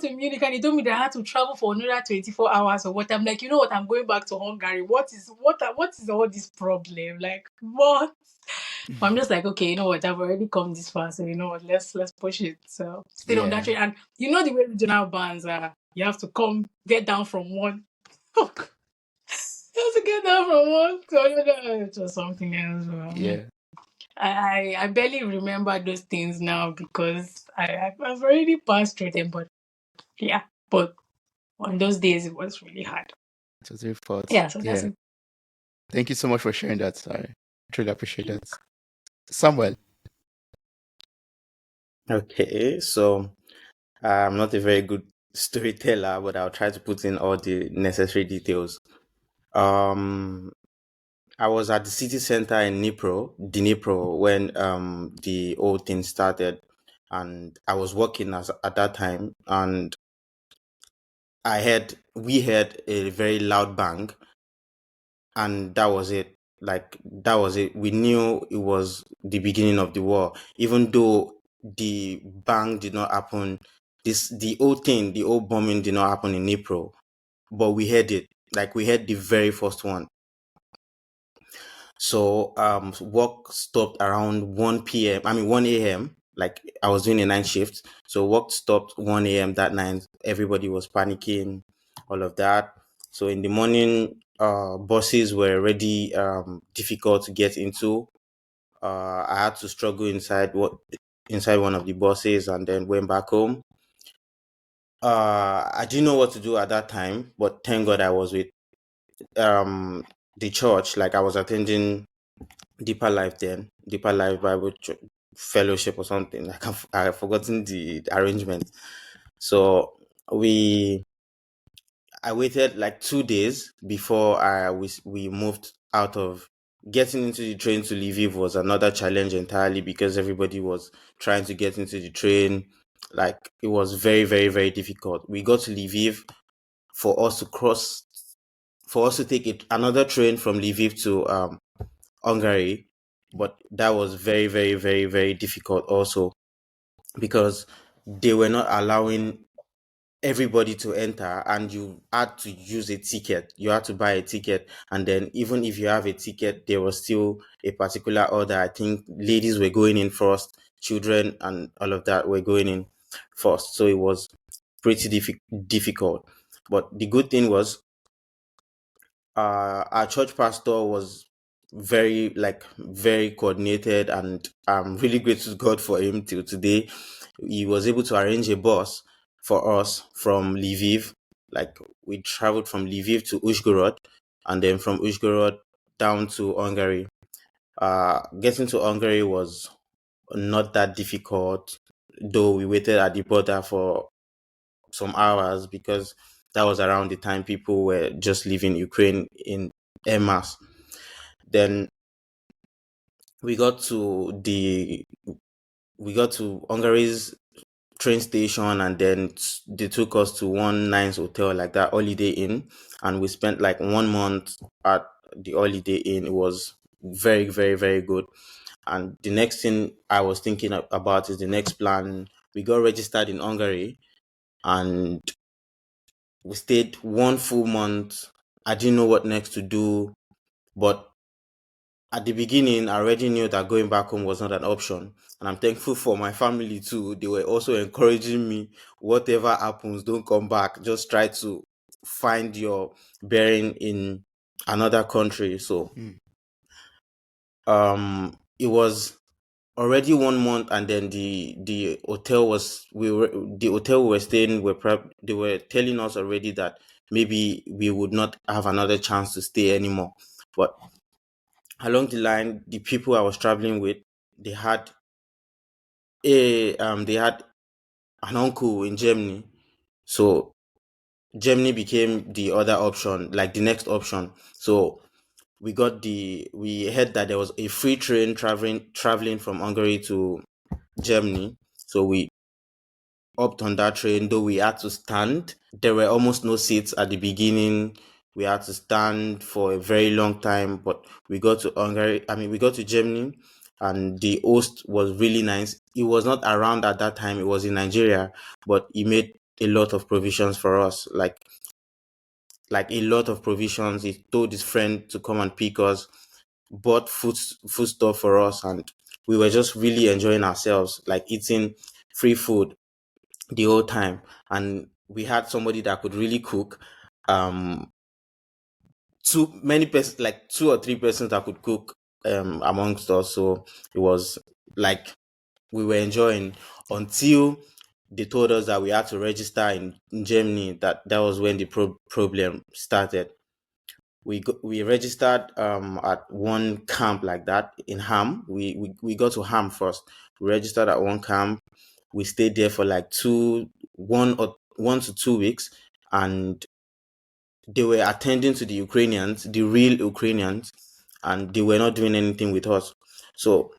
to Munich and he told me that I had to travel for another 24 hours or what, I'm like, you know what, I'm going back to Hungary. What is all this problem? Like what? But I'm just like, okay, you know what, I've already come this far, so you know what, let's push it. So stayed on that Yeah. train. And you know the way regional bands are, you have to get down from one. Just to get down from one to another, it was something else. Yeah. I barely remember those things now because I've already passed through them. But yeah, but on those days it was really hard. It was very fast. Yeah, so that's Yeah. it. Thank you so much for sharing that. I truly appreciate that. Samuel. Okay, so I'm not a very good storyteller, but I'll try to put in all the necessary details. Um, I was at the city center in Dnipro, when the whole thing started, and I was working at that time, and we had a very loud bang, and that was it. Like, that was it. We knew it was the beginning of the war, even though the bang did not happen. The whole bombing did not happen in April, but we heard it. Like, we heard the very first one. So work stopped around 1 p.m. I mean 1 a.m. Like, I was doing a night shift. So work stopped 1 a.m. that night. Everybody was panicking, all of that. So in the morning, buses were already difficult to get into. I had to struggle inside one of the buses, and then went back home. I didn't know what to do at that time, but thank God I was with the church. Like, I was attending Deeper Life then, Deeper Life Fellowship or something. Like, I've forgotten the arrangement. So I waited like 2 days before we moved out of. Getting into the train to Lviv was another challenge entirely, because everybody was trying to get into the train. Like, it was very, very, very difficult. We got to Lviv for us to cross, for us to take another train from Lviv to Hungary, but that was very, very, very, very difficult also, because they were not allowing everybody to enter, and you had to use a ticket. You had to buy a ticket, and then even if you have a ticket, there was still a particular order. I think ladies were going in first, children and all of that were going in first. So it was pretty difficult. But the good thing was, our church pastor was very coordinated, and I'm really grateful to God for him till today. He was able to arrange a bus for us from Lviv. Like, we traveled from Lviv to Uzhgorod, and then from Uzhgorod down to Hungary. Getting to Hungary was not that difficult, though we waited at the border for some hours, because that was around the time people were just leaving Ukraine in en masse. Then we got to the we got to Hungary's train station, and then they took us to one nice hotel, like that Holiday Inn, and we spent like 1 month at the Holiday Inn. It was very, very, very good. And the next thing I was thinking about is the next plan. We got registered in Hungary, and we stayed 1 full month. I didn't know what next to do, but at the beginning, I already knew that going back home was not an option. And I'm thankful for my family too. They were also encouraging me, whatever happens, don't come back. Just try to find your bearing in another country. So Mm. it was already 1 month, and then the hotel we were staying they were telling us already that maybe we would not have another chance to stay anymore. But along the line, the people I was traveling with, they had they had an uncle in Germany. So Germany became the other option, like the next option. So we heard that there was a free train traveling from Hungary to Germany. So we hopped on that train, though we had to stand. There were almost no seats at the beginning. We had to stand for a very long time, but we got to Hungary. I mean, we got to Germany, and the host was really nice. He was not around at that time. It was in Nigeria, but he made a lot of provisions for us, like a lot of provisions. He told his friend to come and pick us, bought food stuff for us, and we were just really enjoying ourselves, like eating free food the whole time. And we had somebody that could really cook. Too many persons, like 2 or 3 persons that could cook amongst us. So it was like we were enjoying until they told us that we had to register in Germany. That was when the problem started. We registered at one camp like that in Ham. We got to Ham first. We registered at one camp. We stayed there for like 1 to 2 weeks, and they were attending to the Ukrainians, the real Ukrainians, and they were not doing anything with us. So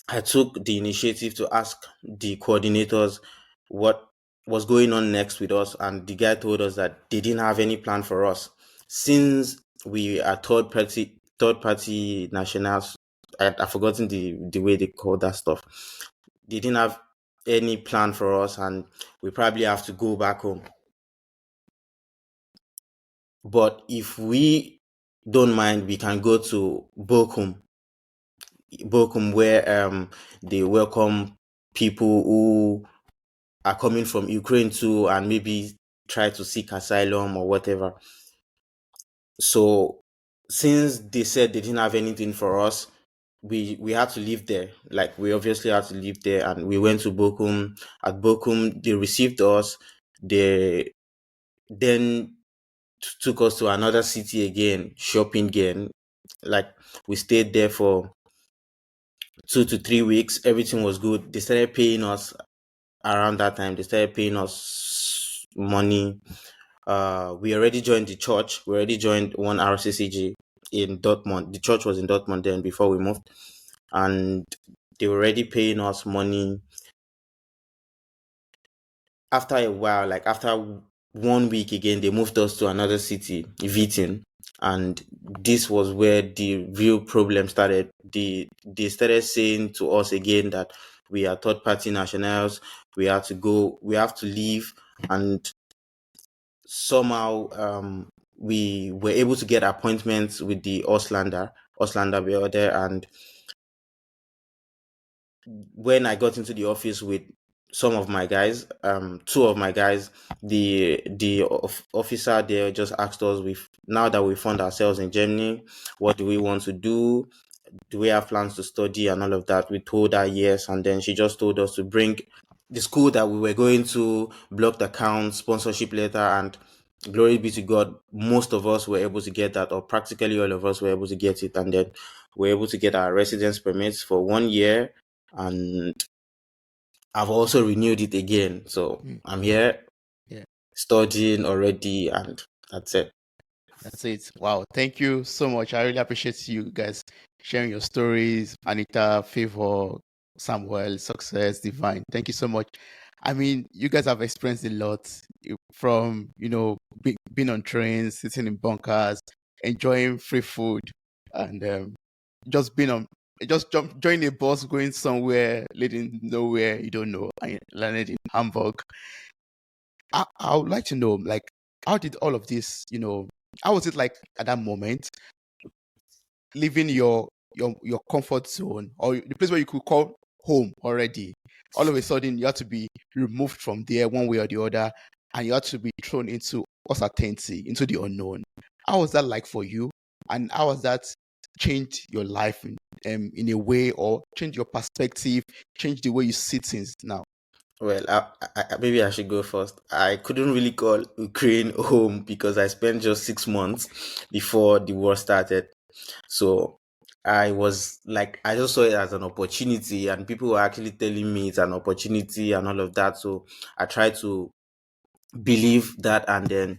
I took the initiative to ask the coordinators what was going on next with us, and the guy told us that they didn't have any plan for us since we are third party nationals. I've forgotten the way they call that stuff. They didn't have any plan for us, and we probably have to go back home. But if we don't mind, we can go to Bochum, where they welcome people who are coming from Ukraine too, and maybe try to seek asylum or whatever. So since they said they didn't have anything for us, we had to live there. Like, we obviously had to live there, and we went to Bochum. At Bochum, they received us. They then took us to another city again, shopping again. Like, we stayed there for 2 to 3 weeks. Everything was good. They started paying us around that time. They started paying us money. We already joined the church. We already joined one RCCG in Dortmund. The church was in Dortmund then before we moved, and they were already paying us money. After a while, like after 1 week again, they moved us to another city, Witten, and this was where the real problem started. They started saying to us again that we are third party nationals. We have to leave, and somehow we were able to get appointments with the Auslander we were there. And when I got into the office with some of my guys, two of my guys, the officer there just asked us, now that we found ourselves in Germany, what do we want to do? Do we have plans to study and all of that? We told her yes, and then she just told us to bring the school that we were going to, blocked account, sponsorship letter, and glory be to God, most of us were able to get that, or practically all of us were able to get it, and then we were able to get our residence permits for 1 year, and I've also renewed it again. So I'm here Yeah. studying already, and that's it. That's it. Wow. Thank you so much. I really appreciate you guys sharing your stories. Anita, Favour, Samuel, Success, Divine. Thank you so much. I mean, you guys have experienced a lot from, being on trains, sitting in bunkers, enjoying free food, and just joining a bus going somewhere, leading nowhere you don't know. I landed in Hamburg. I would like to know, like, how did all of this, how was it like at that moment, leaving your comfort zone, or the place where you could call home already? All of a sudden, you had to be removed from there one way or the other, and you had to be thrown into uncertainty, into the unknown. How was that like for you? And how has that changed your life in a way, or changed your perspective, changed the way you see things now? Well, maybe I should go first. I couldn't really call Ukraine home because I spent just 6 months before the war started. So I was like, I just saw it as an opportunity, and people were actually telling me it's an opportunity and all of that. So I tried to believe that, and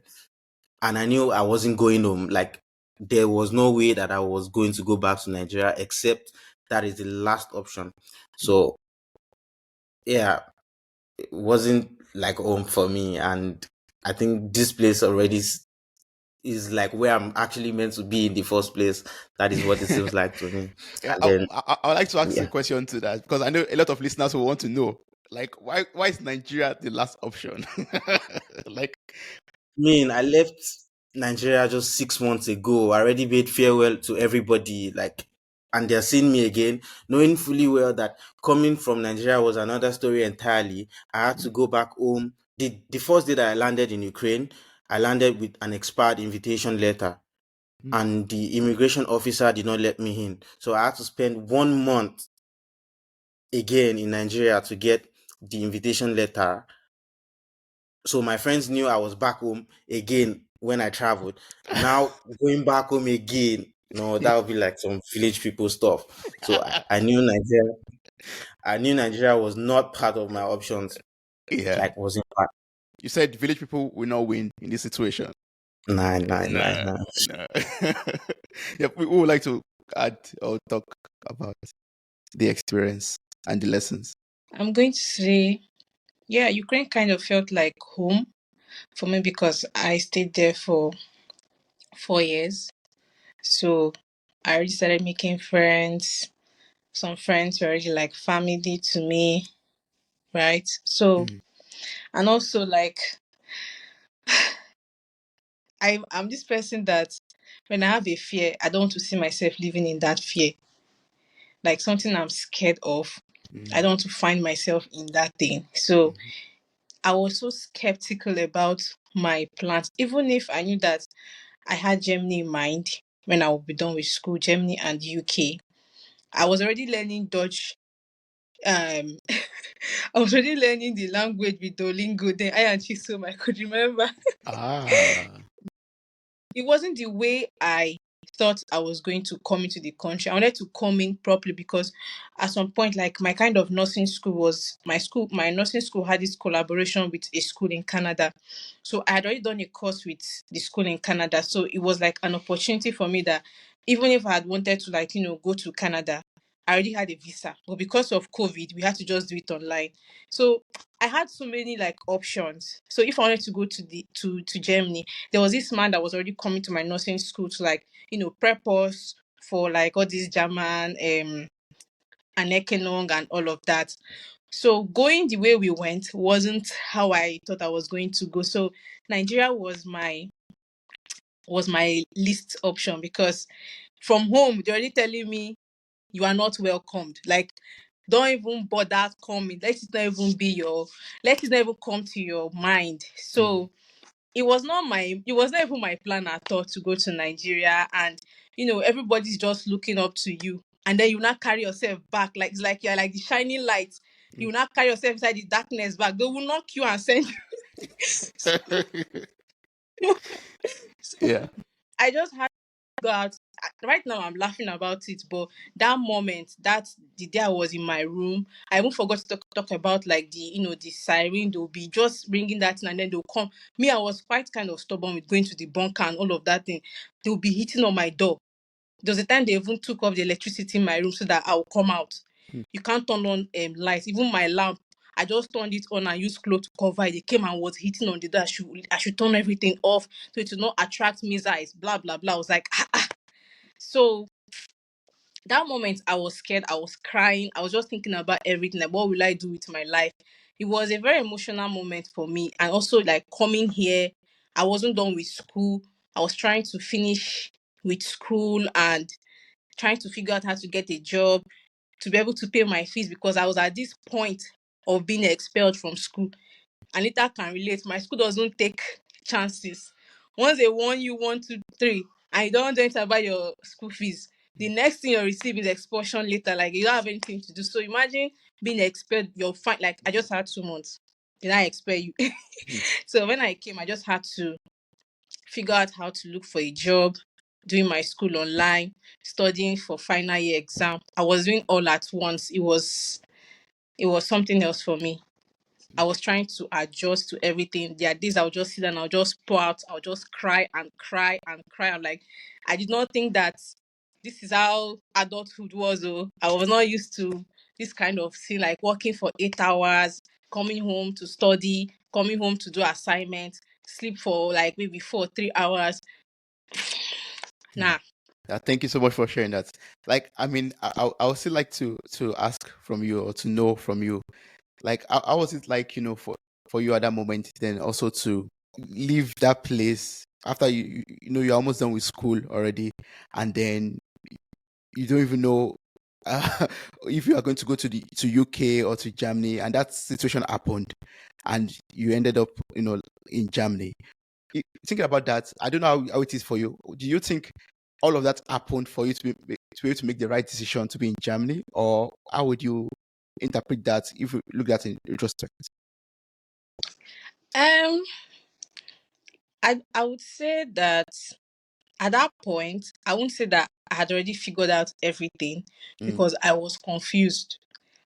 I knew I wasn't going home. Like, there was no way that I was going to go back to Nigeria, except that is the last option. So yeah, it wasn't like home for me, and I think this place already is like where I'm actually meant to be in the first place. That is what it seems like to me. Yeah, And then I would like to ask a yeah, question to that because I know a lot of listeners will want to know, like, why is Nigeria the last option? Like, I left Nigeria just 6 months ago. I already made farewell to everybody, like, and they're seeing me again, knowing fully well that coming from Nigeria was another story entirely. I had to go back home. The first day that I landed in Ukraine, I landed with an expired invitation letter, and the immigration officer did not let me in. So I had to spend 1 month again in Nigeria to get the invitation letter. So my friends knew I was back home again when I traveled. Now going back home again, no, that would be like some village people stuff. So I knew Nigeria. I knew Nigeria was not part of my options. yeah, Like wasn't part. you said village people will not win in this situation. Nine, nine, nine, No, nine. no. Yeah, we would like to add or talk about the experience and the lessons. I'm going to say, yeah, Ukraine kind of felt like home for me because I stayed there for 4 years. So I already started making friends. Some friends were already like family to me, right? So, Mm. and also like I'm this person that when I have a fear, I don't want to see myself living in that fear. Like something I'm scared of, I Mm. don't want to find myself in that thing. So Mm. I was so skeptical about my plans, even if I knew that I had Germany in mind when I would be done with school, Germany and UK. I was already learning Dutch. I was already learning the language with Duolingo. Then I and Chisom, I could remember. Ah. It wasn't the way I thought I was going to come into the country. I wanted to come in properly because at some point, like my kind of nursing school was my nursing school had this collaboration with a school in Canada. So I had already done a course with the school in Canada. So it was like an opportunity for me that even if I had wanted to like, go to Canada, I already had a visa. But because of COVID, we had to just do it online. So I had so many like options. So if I wanted to go to Germany, there was this man that was already coming to my nursing school to like, prep us for like all this German and Ekenong and all of that. So going the way we went wasn't how I thought I was going to go. So Nigeria was my least option because from home they're already telling me you are not welcomed. Like don't even bother coming. Let it not even come to your mind. Mm. So it was not even my plan at all to go to Nigeria, and everybody's just looking up to you, and then you not carry yourself back like it's like you're like the shining light. Mm. You not carry yourself inside the darkness back. They will knock you and send you. So Yeah. I just had to go out. Right now I'm laughing about it, but that moment, that's the day I was in my room. I even forgot to talk about like the siren. They'll be just ringing that thing and then they'll come. Me, I was quite kind of stubborn with going to the bunker and all of that thing. They'll be hitting on my door. There was a time they even took off the electricity in my room so that I'll come out. Mm. You can't turn on lights. Even my lamp, I just turned it on and used clothes to cover it. They came and was hitting on the door. I should turn everything off so it will not attract missiles. Blah blah blah. I was like, ah, ah. So that moment I was scared. I was crying. I was just thinking about everything. Like, what will I do with my life? It was a very emotional moment for me. And also, like coming here, I wasn't done with school. I was trying to finish with school and trying to figure out how to get a job to be able to pay my fees because I was at this point of being expelled from school. Anita can relate. My school doesn't take chances. Once they warn you 1, 2, 3, and you don't enter about your school fees, the next thing you receive is expulsion later. Like you don't have anything to do. So imagine being expelled. You're fine. Like I just had 2 months. Did I expel you? Mm. So when I came, I just had to figure out how to look for a job, doing my school online, studying for final year exam. I was doing all at once. It was something else for me. I was trying to adjust to everything. There are days I'll just sit and I'll just pour out, I'll just cry and cry and cry. I'm like, I did not think that this is how adulthood was. Oh, I was not used to this kind of thing, like working for 8 hours, coming home to study, coming home to do assignments, sleep for like maybe 4 or 3 hours. Nah. Thank you so much for sharing that. Like, I mean, I would still like to ask from you, or to know from you, like, how was it like, for you at that moment, then also to leave that place after you're almost done with school already, and then you don't even know if you are going to go to UK or to Germany, and that situation happened, and you ended up, in Germany. Thinking about that, I don't know how it is for you. Do you think all of that happened for you to be able to make the right decision to be in Germany, or how would you interpret that if you look at it in retrospect? Um, I would say that at that point, I won't say that I had already figured out everything, Mm, because I was confused.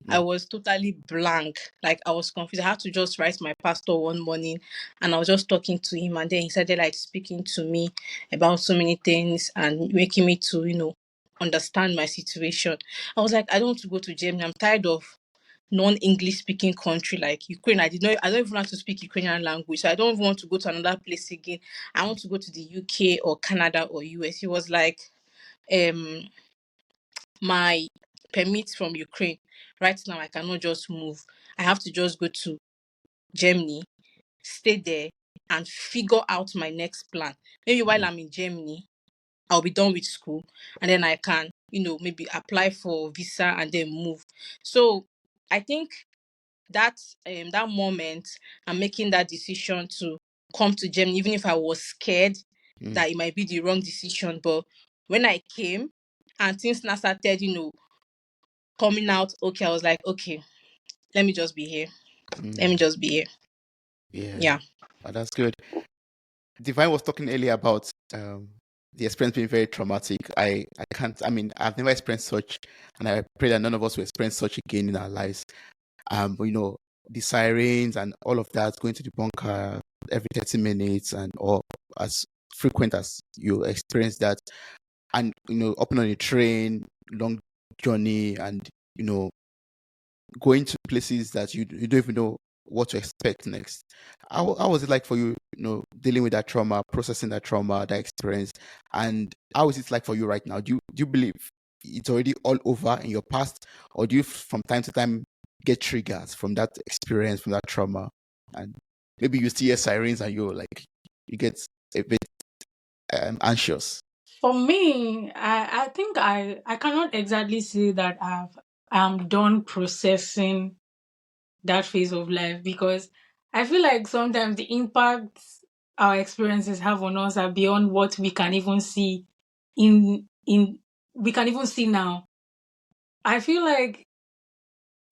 I mm, was totally blank. Like, I was confused. I had to just write my pastor one morning, and I was just talking to him, and then he started like speaking to me about so many things and making me to, understand my situation. I was like, I don't want to go to Germany. I'm tired of non-English speaking country like Ukraine. I don't even want to speak Ukrainian language. So I don't even want to go to another place again. I want to go to the UK or Canada or US. He was like, um, my permit from Ukraine. Right now I cannot just move. I have to just go to Germany, stay there, and figure out my next plan. Maybe while mm, I'm in Germany, I'll be done with school, and then I can, maybe apply for visa and then move. So I think that moment and making that decision to come to Germany, even if I was scared mm, that it might be the wrong decision, but when I came and things now started, coming out okay, I was like, okay, let me just be here. Let me mm. just be here. Yeah, Yeah. that's good. Divine was talking earlier about the experience being very traumatic. I can't. I mean, I've never experienced such, and I pray that none of us will experience such again in our lives. But the sirens and all of that, going to the bunker every 30 minutes, and or as frequent as you experience that, and up on a train, long journey, and going to places that you don't even know what to expect next. How was it like for you, dealing with that trauma, processing that trauma, that experience, and how is it like for you right now? Do you believe it's already all over in your past, or do you from time to time get triggers from that experience, from that trauma, and maybe you see sirens and you get a bit anxious? For me, I think I cannot exactly say that I'm done processing that phase of life, because I feel like sometimes the impacts our experiences have on us are beyond what we can even see in we can even see now. I feel like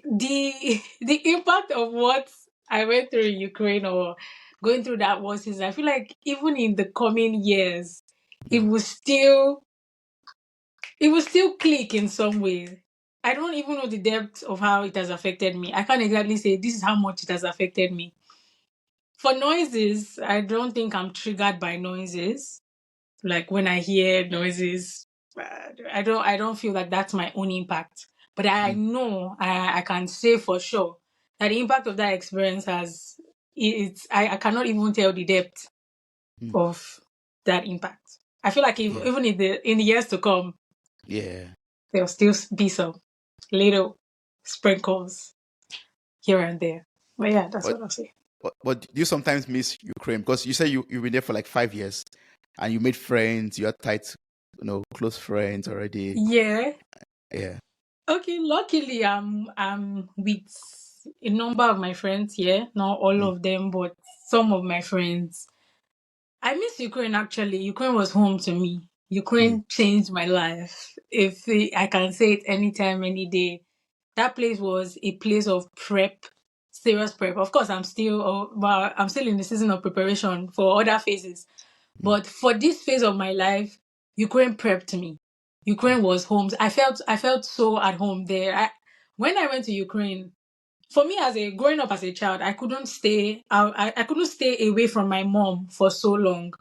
the the impact of what I went through in Ukraine or going through that war season, I feel like even in the coming years, it Mm, will still it will still click in some way. I don't even know the depth of how it has affected me. I can't exactly say this is how much it has affected me. For noises, I don't think I'm triggered by noises. Like when I hear noises, I don't feel like that's my own impact. But I mm, know I can say for sure that the impact of that experience I cannot even tell the depth mm. of that impact. I feel like Yeah, even in the years to come, yeah. there'll still be some little sprinkles here and there. But yeah, that's But what I'll say. but do you sometimes miss Ukraine, because you say you've been there for like 5 years, and you made friends, you had tight, close friends already. Yeah. Yeah. Okay, luckily I'm with a number of my friends here. Not all Mm, of them, but some of my friends. I miss Ukraine actually. Ukraine was home to me. mm, Ukraine changed my life. If I can say it anytime, any day. That place was a place of prep, serious prep. Of course, I'm still in the season of preparation for other phases. mm, But for this phase of my life, Ukraine prepped me. mm, Ukraine was home. I felt so at home there. When I went to Ukraine, for me as a growing up as a child, I couldn't stay away from my mom for so long.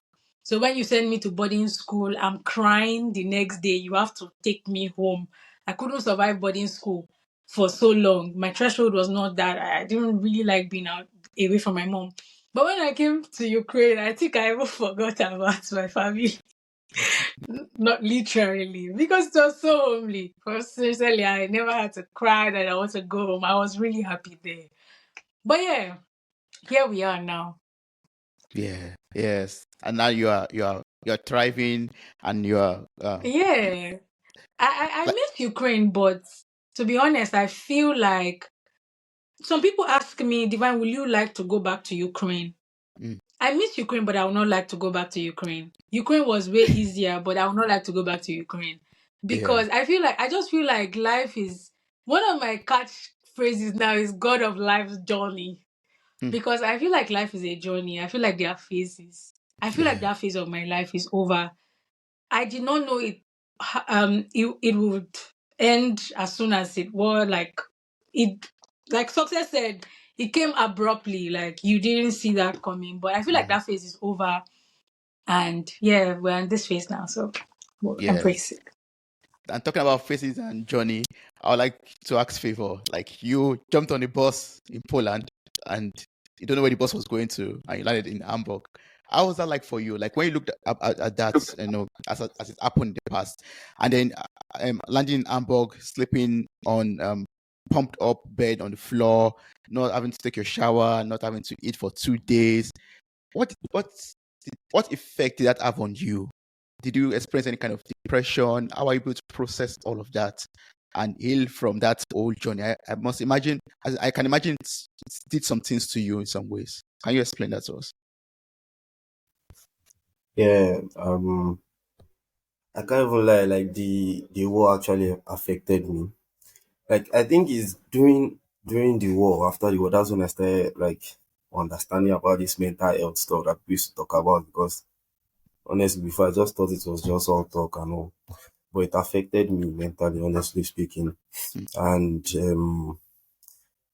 So when you send me to boarding school, I'm crying the next day. You have to take me home. I couldn't survive boarding school. for so long. My threshold was not that. I didn't really like being out away from my mom. But when I came to Ukraine, I think I even forgot about my family. Not literally, because it was so homely. For sincerely, I never had to cry that I want to go home. I was really happy there. But yeah, here we are now. Yeah. Yes. And now you're thriving, and you're Yeah. I like. miss Ukraine, but to be honest, I feel like some people ask me, Divine, will you like to go back to Ukraine? Mm, I miss Ukraine, but I would not like to go back to Ukraine. Ukraine was way easier, but I would not like to go back to Ukraine yeah. because I just feel like life is one of my catch phrases now is God of life's journey Mm, because I feel like life is a journey. I feel like there are phases. I feel like yeah. that phase of my life is over. I did not know it would end as soon as it was it like Success said, it came abruptly, like you didn't see that coming. But I feel like Mm, that phase is over, and yeah, we're in this phase now, so we'll yes. embrace it. And talking about faces and journey, I would like to ask Favor. Like, you jumped on a bus in Poland, and you don't know where the bus was going to, and you landed in Hamburg. How was that like for you? Like, when you looked at that, as it happened in the past, and then landing in Hamburg, sleeping on pumped up bed on the floor, not having to take your shower, not having to eat for 2 days. What effect did that have on you? Did you experience any kind of depression? How are you able to process all of that and heal from that whole journey? I must imagine, I can imagine it did some things to you in some ways. Can you explain that to us? Yeah, I can't even lie, like the war actually affected me. Like I think it's during the war, after the war, that's when I started like understanding about this mental health stuff that we used to talk about because honestly before I just thought it was just all talk and all. But it affected me mentally, honestly speaking. Mm. And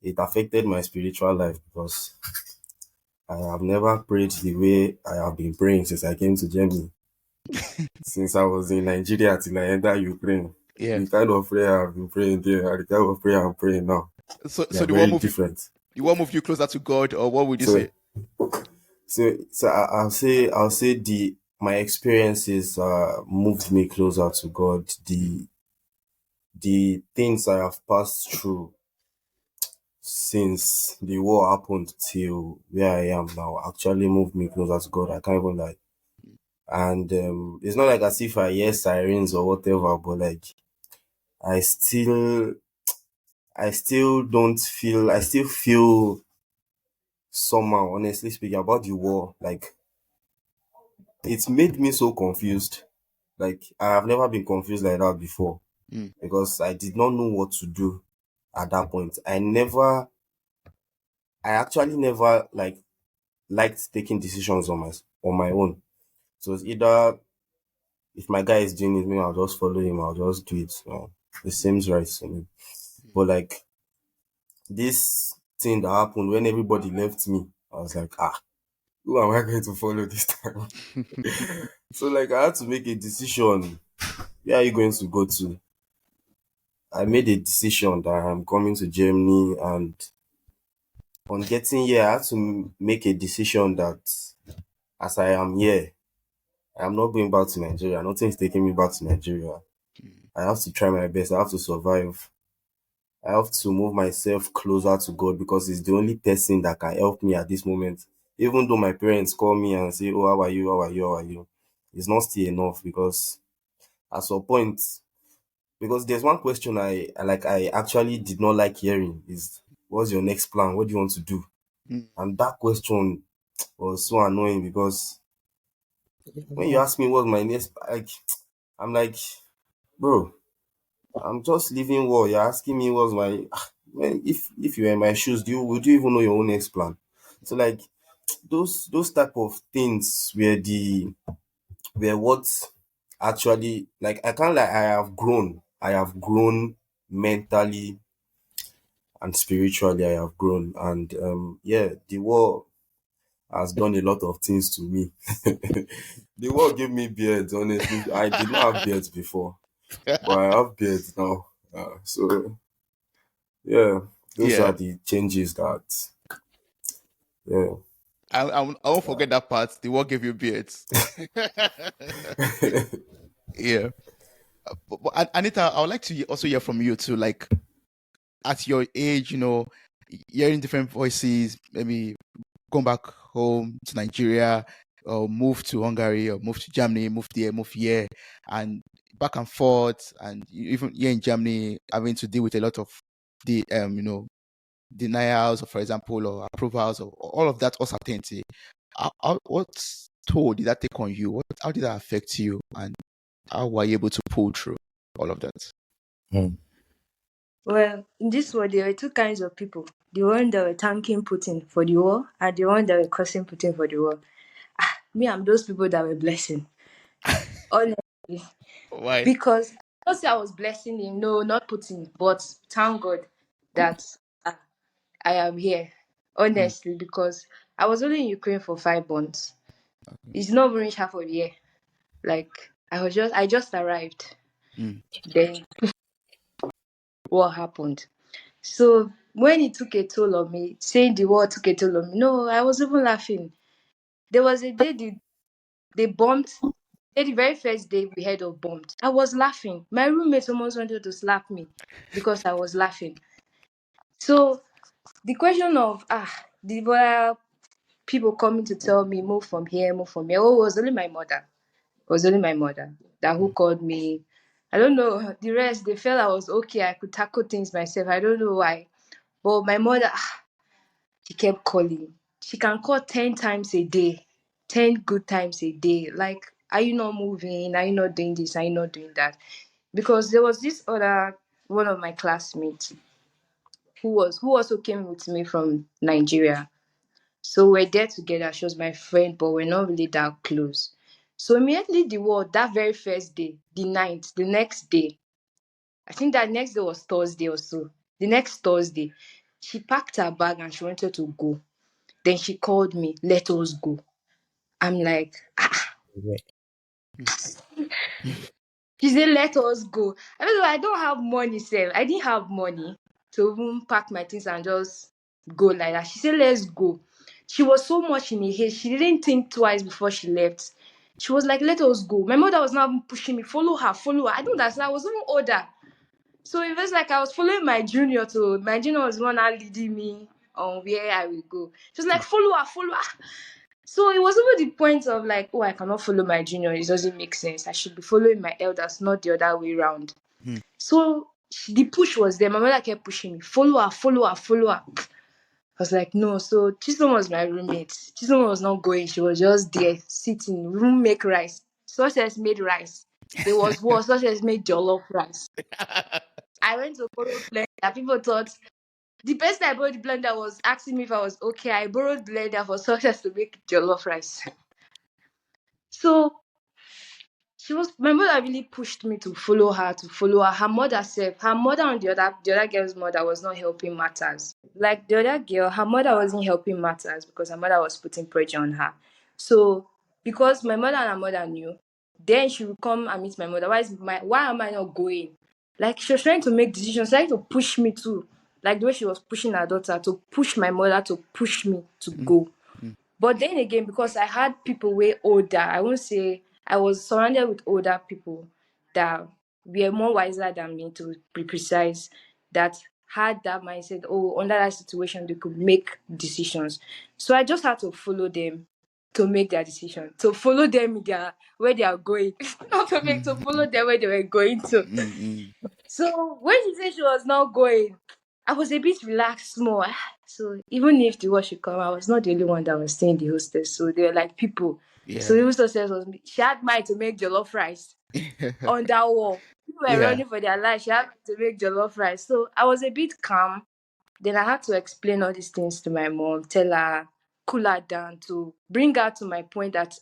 it affected my spiritual life because I have never prayed the way I have been praying since I came to Germany. Since I was in Nigeria till I entered Ukraine. Yeah. The kind of prayer I've been praying there and the kind of prayer I'm praying now, So, they so are the war very moved you, different. the war moved you closer to God, or what would you So say? I'll say the my experiences moved me closer to God. The things I have passed through since the war happened till where I am now actually moved me closer to God. I can't even lie. And it's not like as if I hear sirens or whatever, but like I still I still feel somehow, honestly speaking, about the war. Like it's made me so confused. Like I have never been confused like that before Mm, because I did not know what to do at that point. I actually never like liked taking decisions on my own. So it's either if my guy is doing it, maybe I'll just follow him, I'll just do it. It seems right to me. But like this thing that happened when everybody left me, I was like, who am I going to follow this time? So like I had to make a decision. Where are you going to go to? I made a decision that I'm coming to Germany, and on getting here, I had to make a decision that as I am here, I'm not going back to Nigeria. Nothing is taking me back to Nigeria. I have to try my best. I have to survive. I have to move myself closer to God because He's the only person that can help me at this moment. Even though my parents call me and say, "Oh, how are you? How are you? How are you?" It's not still enough because at some point, because there's one question I actually did not like hearing is, "What's your next plan? What do you want to do?" mm, And that question was so annoying because when you ask me what's my next, like, I'm like, bro, I'm just leaving war. You're asking me what's my when if you were in my shoes, would you even know your own next plan? So like those type of things were what actually like I can't like I have grown mentally and spiritually. I have grown, and yeah, the war has done a lot of things to me. The war gave me beards. Honestly, I did not have beards before, but I have beards now. So yeah, those Yeah. are the changes that, yeah. I won't forget that part. The war gave you beards. Yeah. But Anita, I would like to also hear from you too. Like at your age, hearing different voices, maybe going back home to Nigeria, or move to Hungary, or move to Germany, move there, move here, and back and forth, and even here in Germany, having to deal with a lot of the denials, or for example, or approvals, or all of that uncertainty. What toll did that take on you? How did that affect you, and how were you able to pull through all of that? Well, in this world, there were two kinds of people. The one that were thanking Putin for the war, and the one that were cursing Putin for the war. Me, I'm those people that were blessing. Honestly. Why? Because I don't say I was blessing him, no, not Putin, but thank God that I am here. Mm, Honestly, because I was only in Ukraine for 5 months. It's not even reached half of a year. Like I just arrived. mm, Then what happened? So when it took a toll on me, saying the war took a toll on me, no, I was even laughing. There was a day they bombed. The very first day we heard of bombed, I was laughing. My roommate almost wanted to slap me because I was laughing. So the question of the people coming to tell me move from here, move from here. Oh, it was only my mother. It was only my mother that who mm, called me. I don't know. The rest, they felt I was okay. I could tackle things myself. I don't know why. But my mother, she kept calling. She can call 10 times a day. 10 good times a day. Like, are you not moving? Are you not doing this? Are you not doing that? Because there was this other one of my classmates who also came with me from Nigeria. So we're there together. She was my friend, but we're not really that close. So immediately the war, that very first day, the ninth, the next day, I think that next day was Thursday or so. The next Thursday, she packed her bag and she wanted to go. Then she called me, let us go. I'm like, mm, she said, let us go. I mean, I don't have money, sir. I didn't have money to even pack my things and just go like that. She said, let's go. She was so much in a haste. She didn't think twice before she left. She was like, let us go. My mother was now pushing me, follow her, follow her. I don't understand. I was even older. So it was like I was following my junior to my junior was the one now leading me on where I will go. She was like, follow her, follow her. So it was even the point of like, oh, I cannot follow my junior. It doesn't make sense. I should be following my elders, not the other way around. mm, So the push was there. My mother kept pushing me, follow her, follow her, follow her. I was like, no. So Chisom was my roommate. Chisom was not going. She was just there, sitting. We wouldn't make rice. Success made rice. There was war. Success made jollof rice. I went to borrow blender. People thought the person I borrowed the blender was asking me if I was okay. I borrowed blender for Success to make jollof rice. So my mother really pushed me to follow her, to follow her. Her mother on the other girl's mother was not helping matters. Like the other girl, her mother wasn't helping matters because her mother was putting pressure on her. So because my mother and her mother knew, then she would come and meet my mother. Why am I not going? Like she was trying to make decisions, trying to push me to, like the way she was pushing her daughter to push my mother to push me to mm, go. mm, But then again, because I had people way older, I won't say I was surrounded with older people that were more wiser than me, to be precise, that had that mindset, oh, under that situation, they could make decisions. So I just had to follow them to make their decision, to follow them in where they are going, not to follow them where they were going to. mm, mm. So when she said she was not going, I was a bit relaxed more. So even if the war should come, I was not the only one that was staying in the hostel. So they were like people. So Yeah. the hostess was me. She had mind to make jollof rice on that wall. People were Yeah. running for their life. She had to make jollof rice. So I was a bit calm. Then I had to explain all these things to my mom, tell her, cool her down, to bring her to my point that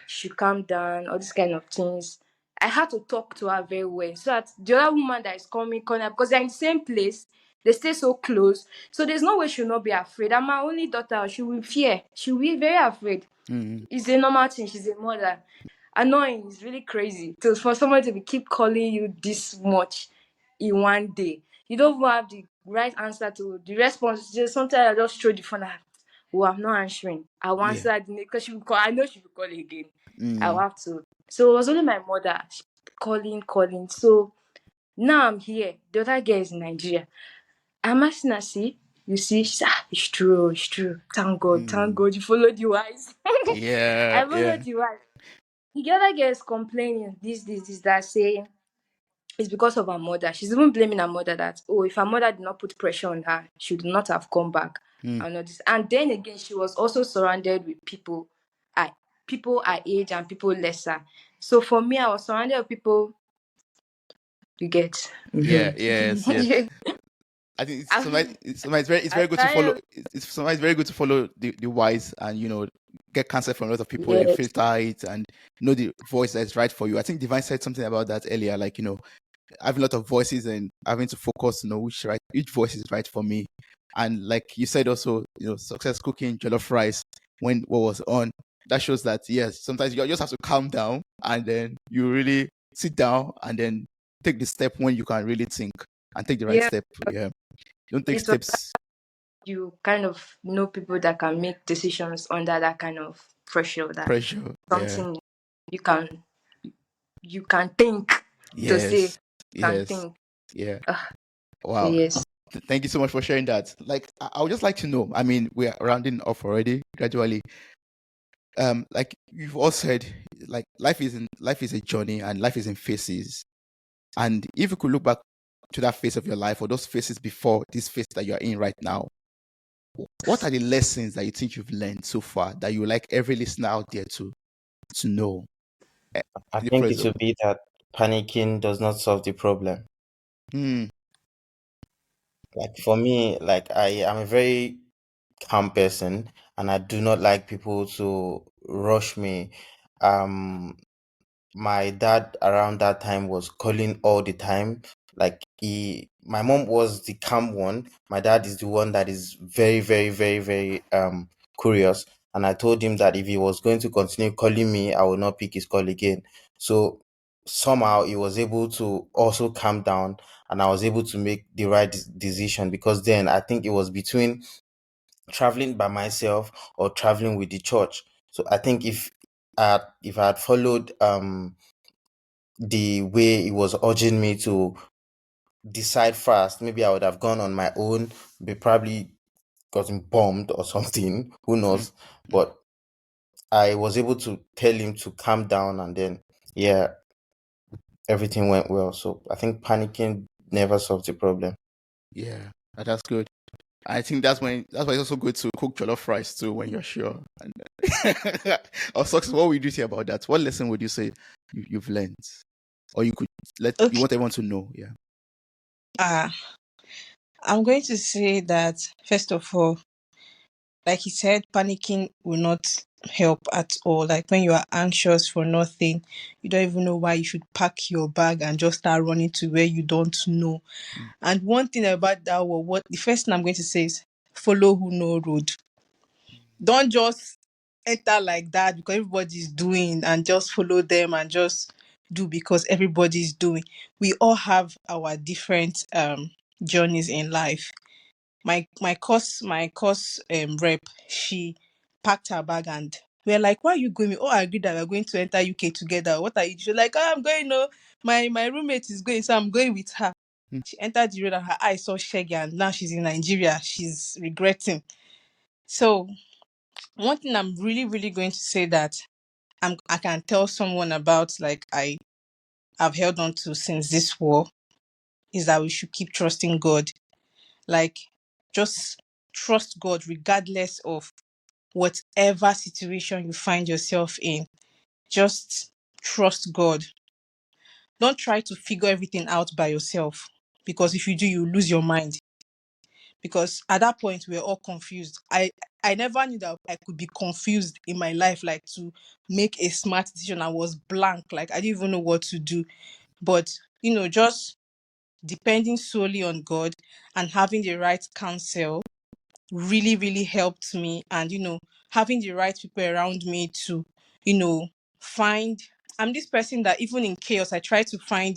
she should calm down, all these kind of things. I had to talk to her very well so that the other woman that is coming, corner, because they're in the same place, they stay so close. So there's no way she'll not be afraid. I'm my only daughter. She will fear. She will be very afraid. Mm, It's a normal thing. She's a mother. Annoying. It's really crazy. For someone to keep calling you this much in one day. You don't even have the right answer to the response. Just sometimes I just throw the phone at, oh, I'm not answering. I will Yeah. answer because she will call. I know she will call again. I'll Mm. have to. So it was only my mother calling. So now I'm here. The other girl is in Nigeria. I'm asking her, see, you see, she said, it's true. Thank Mm. God, you followed the wise. Yeah. I Yeah. followed the wise. The other girl is complaining, this, that, saying it's because of her mother. She's even blaming her mother that, oh, if her mother did not put pressure on her, she would not have come back. Mm. And all this. And then again, she was also surrounded with people her age and people lesser. So for me, I was surrounded with people you get. Yeah. Yes. Yes. Yeah. I think it's I, it's I very good to follow. surrounded It's sometimes very good to follow the wise and get counsel from a lot of people and yes. filter it and know the voice that's right for you. I think Divine said something about that earlier, like having a lot of voices and having to focus, which voice is right for me. And like you said also, success cooking jollof rice when what was on. That shows that yes, sometimes you just have to calm down and then you really sit down and then take the step when you can really think and take the right Yeah. step. Yeah. Don't take It's what steps. you kind of know people that can make decisions under that kind of pressure, that Pressure. Yeah. something you can you can think to say, Yes. can Yes. think. Yeah. So Wow. yes. Thank you so much for sharing that. Like, I would just like to know. I mean, we're rounding off already gradually. Like you've all said, like life is a journey and life is in phases. And if you could look back to that phase of your life or those phases before this phase that you're in right now, what are the lessons that you think you've learned so far that you would like every listener out there to know? Eh, I The think floor is it would open. be that panicking does not solve the problem. Hmm. Like for me, like I am a very calm person and I do not like people to rush me. Um my dad around that time was calling all the time. Like my mom was the calm one. My dad is the one that is very, very, very, very curious. And I told him that if he was going to continue calling me, I will not pick his call again. So somehow he was able to also calm down and I was able to make the right decision because then I think it was between traveling by myself or traveling with the church. So I think if I had followed the way he was urging me to decide fast, maybe I would have gone on my own, be probably gotten bombed or something. Who Hmm. knows? Hmm. But I was able to tell him to calm down, and then yeah, everything went well. So I think panicking never solves the problem. Yeah, that's good. I think that's why it's also good to cook jollof rice too when you're sure. And or success. What would you say about that? What lesson would you say you've learned, or you Okay. want everyone to know? Yeah. Ah, I'm going to say that first of all, like he said, panicking will not help at all. Like when you are anxious for nothing, you don't even know why you should pack your bag and just start running to where you don't know. Mm. And one thing about that, what the first thing I'm going to say is follow who know road. Don't just enter like that because everybody's doing and just follow them and just do because everybody's doing. We all have our different journeys in life. My course rep, she packed her bag and we're like, why are you going? Oh, I agreed that we're going to enter UK together. What are you? She's like, oh, I'm going. No, my roommate is going, so I'm going with her. Mm. She entered the road and her eyes saw Shaggy, and now she's in Nigeria. She's regretting. So one thing I'm really, really going to say that I can tell someone about, like I've held on to since this war, is that we should keep trusting God. Like just trust God regardless of whatever situation you find yourself in. Just trust God. Don't try to figure everything out by yourself because if you do, you lose your mind. Because at that point, we're all confused. I never knew that I could be confused in my life, like to make a smart decision. I was blank, like I didn't even know what to do. But, just depending solely on God and having the right counsel really, really helped me. And, having the right people around me to, find. I'm this person that even in chaos, I try to find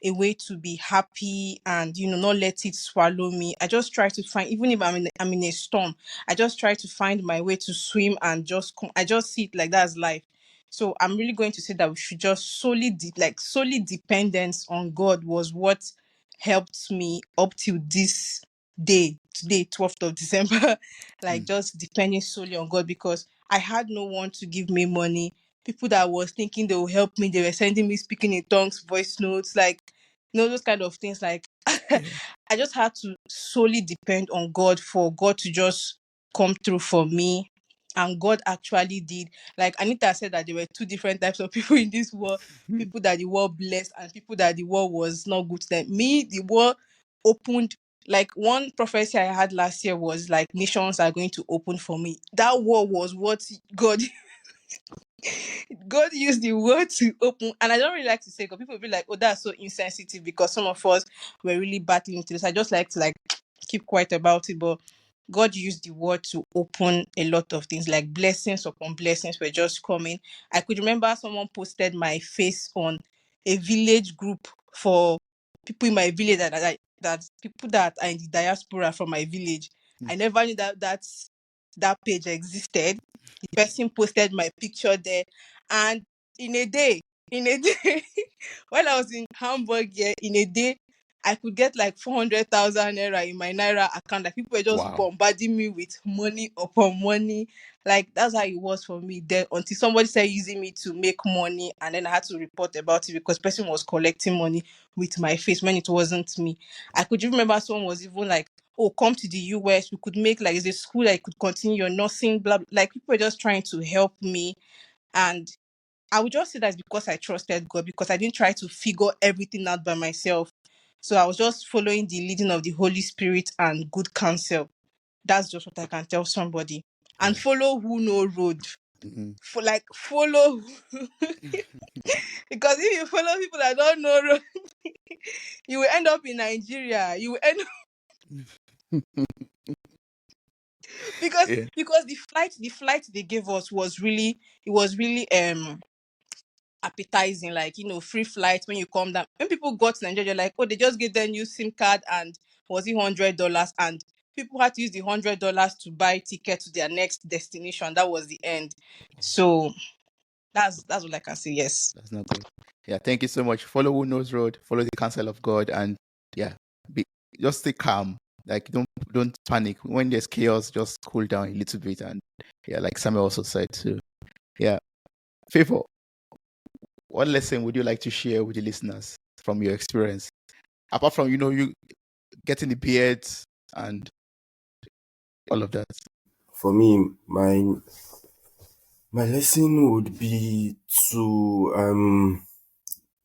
a way to be happy and, not let it swallow me. I just try to find, even if I'm in a storm, I just try to find my way to swim and just come. I just see it like that's life. So I'm really going to say that we should just solely dependence on God was what helped me up till this day, today, 12th of December, like Mm. just depending solely on God, because I had no one to give me money. People that was thinking they will help me, they were sending me speaking in tongues, voice notes, like, those kind of things. Like, Yeah. I just had to solely depend on God for God to just come through for me. And God actually did. Like Anita said that there were two different types of people in this world: people that the world blessed and people that the world was not good to them. Me, the world opened. Like one prophecy I had last year was like nations are going to open for me. That word was what God used the word to open. And I don't really like to say, because people will be like, oh, that's so insensitive, because some of us were really battling into this. I just like to keep quiet about it. But God used the word to open a lot of things, like blessings upon blessings were just coming. I could remember someone posted my face on a village group for people in my village, that people that are in the diaspora from my village. I never knew that page existed. The person posted my picture there, and in a day, while I was in Hamburg, in a day, I could get like 400,000 naira in my naira account. Like people were just Wow. bombarding me with money upon money. Like that's how it was for me then, until somebody started using me to make money, and then I had to report about it because person was collecting money with my face when it wasn't me. I could remember someone was even like, oh, come to the US, we could make like, is a school that you could continue your nursing, blah, blah. Like people were just trying to help me. And I would just say that's because I trusted God, because I didn't try to figure everything out by myself. So I was just following the leading of the Holy Spirit and good counsel. That's just what I can tell somebody. And Yeah. follow who know road. Mhm. Follow because if you follow people that don't know road, you will end up in Nigeria. You will end because Yeah. the flight they gave us was really, it was really appetizing, like, free flight when you come down. When people got to Nigeria, like, oh, they just gave them new SIM card, and was it $100, and people had to use the $100 to buy ticket to their next destination. That was the end. So that's what I can say. Yes. That's not good. Yeah. Thank you so much. Follow who knows road. Follow the counsel of God, and yeah, just stay calm. Like don't panic when there's chaos. Just cool down a little bit, and yeah, like Samuel also said too. Yeah. Favor, what lesson would you like to share with the listeners from your experience? Apart from you getting the beards and all of that. For me, my lesson would be to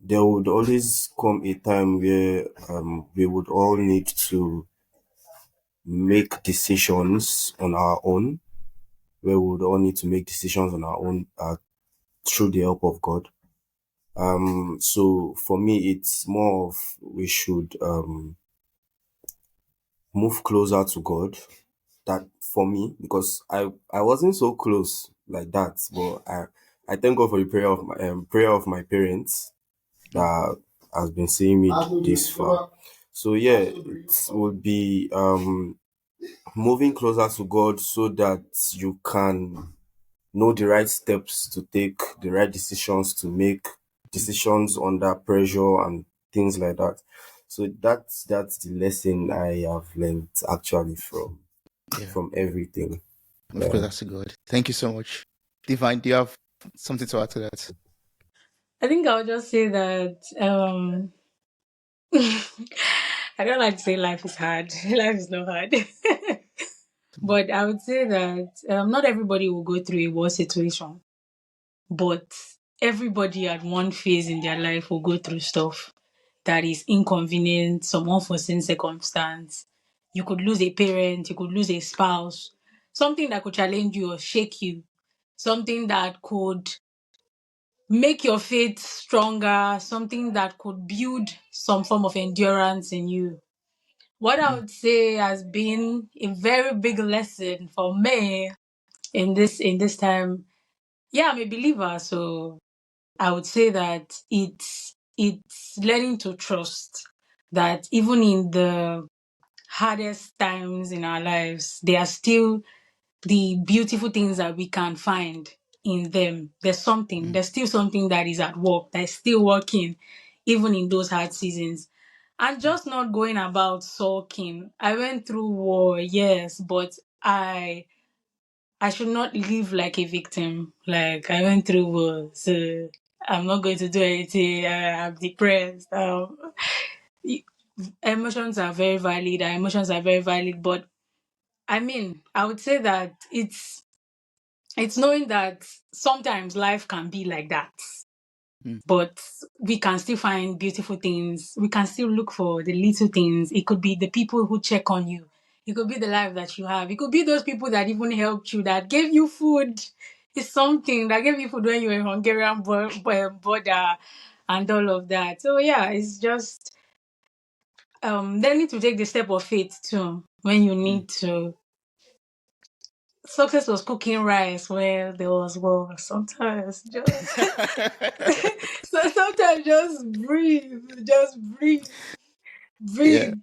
there would always come a time where we would all need to make decisions on our own, where we would all need to make decisions on our own through the help of God. So for me, it's more of we should move closer to God. That for me, because I wasn't so close like that, but I thank God for the prayer of my parents that has been seeing me this far. So yeah, it would be moving closer to God so that you can know the right steps to take, the right decisions to make, decisions under pressure and things like that. So that's the lesson I have learned actually Yeah. from everything. Of course, Yeah. that's good. Thank you so much. Divine, do you have something to add to that? I think I'll just say that I don't like to say life is hard. Life is not hard. But I would say that not everybody will go through a war situation, but everybody at one phase in their life will go through stuff that is inconvenient, some unforeseen circumstance. You could lose a parent, you could lose a spouse, something that could challenge you or shake you, something that could make your faith stronger, something that could build some form of endurance in you. What I Mm. would say has been a very big lesson for me in this time. Yeah, I'm a believer, so I would say that it's learning to trust that even in the hardest times in our lives, there are still the beautiful things that we can find in them. There's still something that is at work, that is still working, even in those hard seasons. And just not going about sulking. I went through war, yes, but I should not live like a victim. Like, I went through war, so I'm not going to do anything. I'm depressed. Emotions are very valid. Our emotions are very valid, but I mean, I would say that it's knowing that sometimes life can be like that, but we can still find beautiful things. We can still look for the little things. It could be the people who check on you. It could be the life that you have. It could be those people that even helped you, that gave you food. It's something that gave you food when you were in Hungarian border and all of that. So yeah, it's just learning to take the step of faith too when you need to. Success was cooking rice where there was war. Sometimes just so sometimes just Yeah.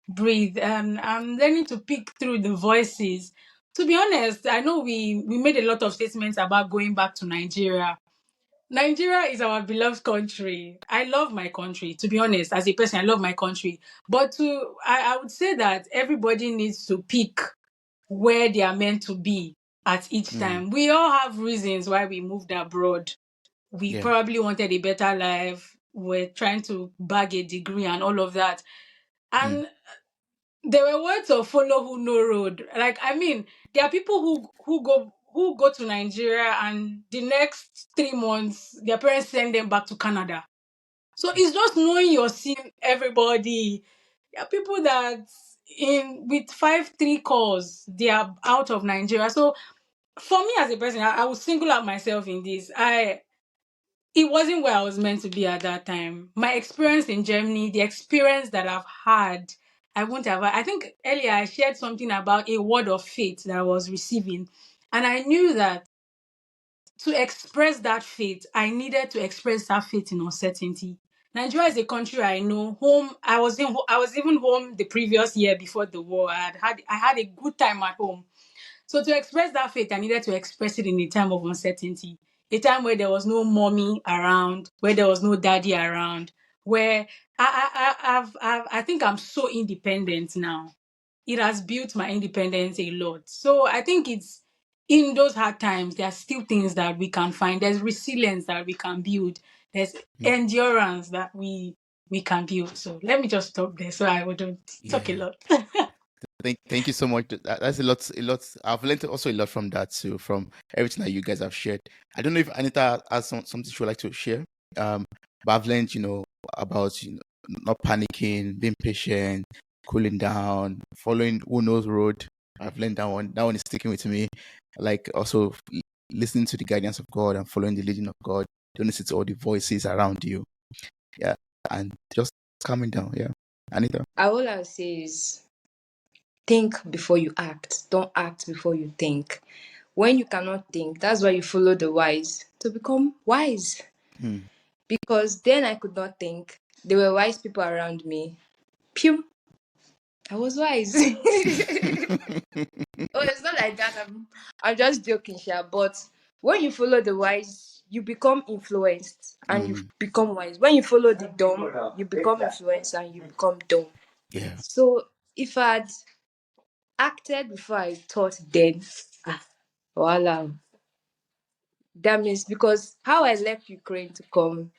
breathe. And I'm learning to pick through the voices. To be honest, I know we made a lot of statements about going back to Nigeria. Nigeria is our beloved country. I love my country. To be honest, as a person, I love my country. But I would say that everybody needs to pick where they are meant to be at each time. We all have reasons why we moved abroad. We Yeah. probably wanted a better life. We're trying to bag a degree and all of that. And there were words of follow who no road. Like, I mean, there are people who go to Nigeria and the next 3 months their parents send them back to Canada. So it's just knowing you're seeing everybody. There are people that in with 5-3 calls they are out of Nigeria. So for me as a person, I would single out myself in this. It wasn't where I was meant to be at that time. My experience in Germany, the experience that I've had, I wouldn't have. I think earlier I shared something about a word of faith that I was receiving. And I knew that to express that faith, I needed to express that faith in uncertainty. Nigeria is a country I know. Home, I was even home the previous year before the war. I had a good time at home. So to express that faith, I needed to express it in a time of uncertainty, a time where there was no mommy around, where there was no daddy around, where I think I'm so independent now. It has built my independence a lot. So I think it's in those hard times, there are still things that we can find. There's resilience that we can build. There's endurance that we can build. So let me just stop there so I wouldn't talk a Yeah. lot. Thank you so much. That's a lot. A lot. I've learned also a lot from that too, from everything that you guys have shared. I don't know if Anita has something she would like to share. But I've learned, about not panicking, being patient, cooling down, following who knows road. I've learned that one. That one is sticking with me. Like also listening to the guidance of God and following the leading of God. Don't listen to all the voices around you. Yeah, and just calming down. Yeah, Anita. All I'll say is think before you act. Don't act before you think. When you cannot think, that's why you follow the wise to become wise. Hmm. Because then I could not think. There were wise people around me. Pew, I was wise. Oh, it's not like that. I'm just joking, Sha. But when you follow the wise, you become influenced and you Mm, become wise. When you follow the dumb, you become influenced and you become dumb. yeah. So if I'd acted before I thought, then voila. That means because how I left Ukraine to come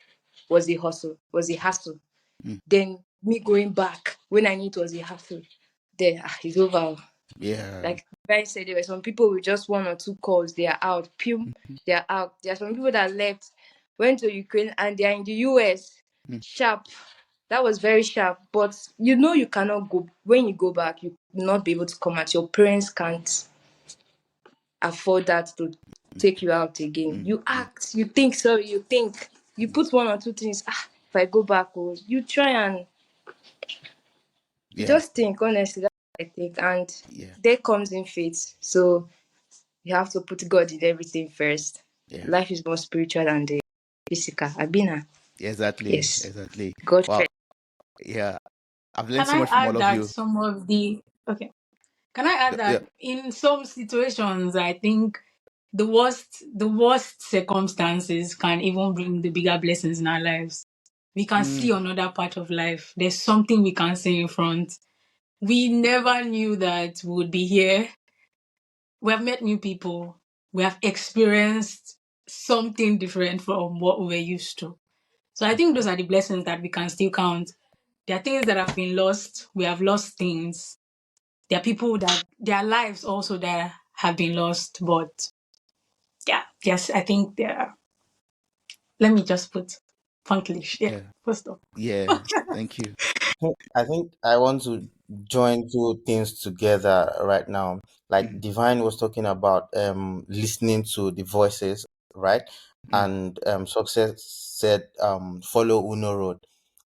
was a hustle, was a hassle. Mm, Then me going back when I knew it was a hassle, then it's over. yeah. Like I said, there were some people with just 1 or 2 calls, they are out. Pum, they are out. There are some people that left, went to Ukraine, and they are in the US. Mm, Sharp. That was very sharp. But you cannot go. When you go back, you will not be able to come out. Your parents can't afford that to take you out again. mm, You mm, act, you think, sorry, you think. You put 1 or 2 things. If I go back, you try and yeah. just think, honestly, that's what I think. And Yeah. there comes in faith. So you have to put God in everything first. Yeah. Life is more spiritual than this. physical. Abina. Exactly. Yes. Exactly. God Wow. first. Yeah. I've learned Can so I much from add all of that you. some of the okay? Can I add Yeah. that in some situations, I think the worst circumstances can even bring the bigger blessings in our lives. We can see Mm, another part of life. There's something we can see in front. We never knew that we would be here. We have met new people. We have experienced something different from what we were used to. So I think those are the blessings that we can still count. There are things that have been lost. We have lost things. There are people that their lives also that have been lost. But yeah, yes, I think there are. Let me just put Punklish. Yeah, yeah. first off. Yeah. Thank you. I think I want to join two things together right now. Like Mm, Divine was talking about listening to the voices, right? mm, And Success said follow Uno road.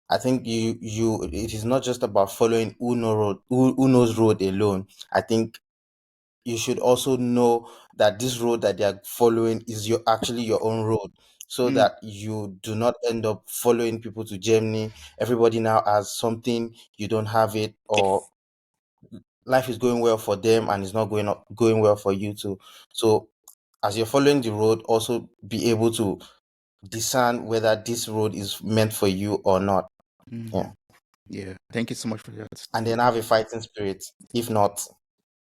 I think you it is not just about following Uno's road alone. I think you should also know that this road that they are following is actually your own road, so mm, that you do not end up following people to Germany. Everybody now has something, you don't have it, or life is going well for them and it's not going well for you too. So as you're following the road, also be able to discern whether this road is meant for you or not. mm. Yeah. Yeah. Thank you so much for that. And then have a fighting spirit. If not,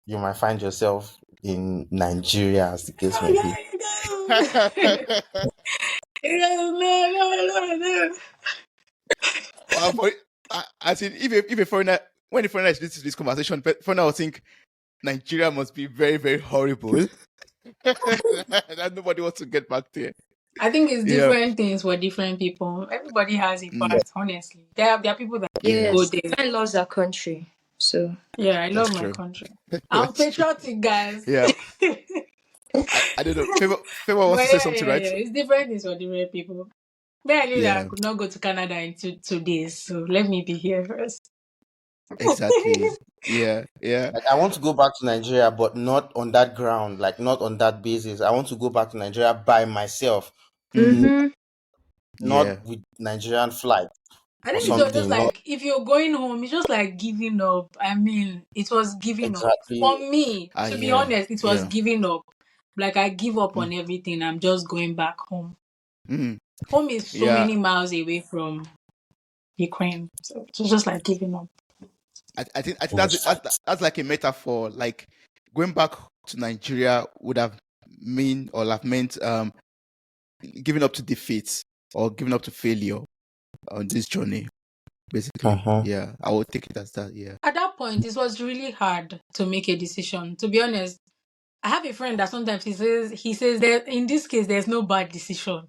you might find yourself in Nigeria, as the case may be. No, no, no. Well, I think if a foreigner, when a foreigner is listening to this conversation, foreigner will think Nigeria must be very, very horrible. That nobody wants to get back there. I think it's Yeah. different things for different people. Everybody has a Mm, part, honestly. There are people that yeah. go Yes. there. Man loves our country. So Yeah, I love That's my true. country. I'm That's true. patriotic, guys. Yeah. but I don't know. Favor wants to say yeah, something, yeah, right? yeah. It's different things for different people. Me, I knew that I Yeah. could not go to Canada in 2 days, so let me be here first. Exactly. Yeah. Yeah. Like I want to go back to Nigeria, but not on that ground, like not on that basis. I want to go back to Nigeria by myself, Mm, n- mm-hmm. not yeah. with Nigerian flight I or think Mm, it was just something. Not like if you're going home, it's just like giving up. I mean, it was giving up. exactly. For me, to be yeah. honest, it was Yeah. giving up. Like I give up Mm, on everything. I'm just going back home. mm, Home is so yeah. many miles away from Ukraine. So it's just like giving up. I think It was that's like a metaphor. Like going back to Nigeria would have meant giving up to defeat or giving up to failure on this journey. Basically, uh-huh. yeah, I would take it as that. Yeah. At that point, it was really hard to make a decision. To be honest, I have a friend that sometimes he says that in this case there's no bad decision.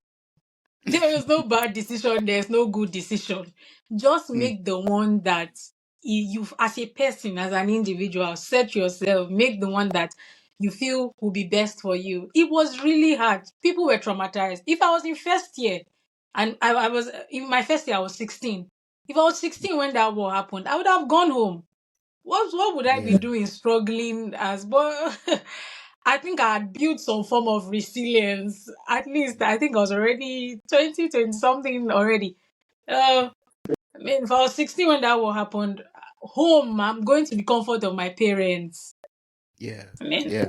There is no bad decision, there's no good decision. Just Mm, make the one that you, as a person, as an individual, set yourself, make the one that you feel will be best for you. It was really hard. People were traumatized. If I was in first year, and I was in my first year, I was 16. If I was 16 when that war happened, I would have gone home. What would I be yeah. doing struggling as but I think I had built some form of resilience. At least I think I was already 20 something already. I mean, if I was 16 when that war happened, home, I'm going to the comfort of my parents. Yeah. I mean, Yeah.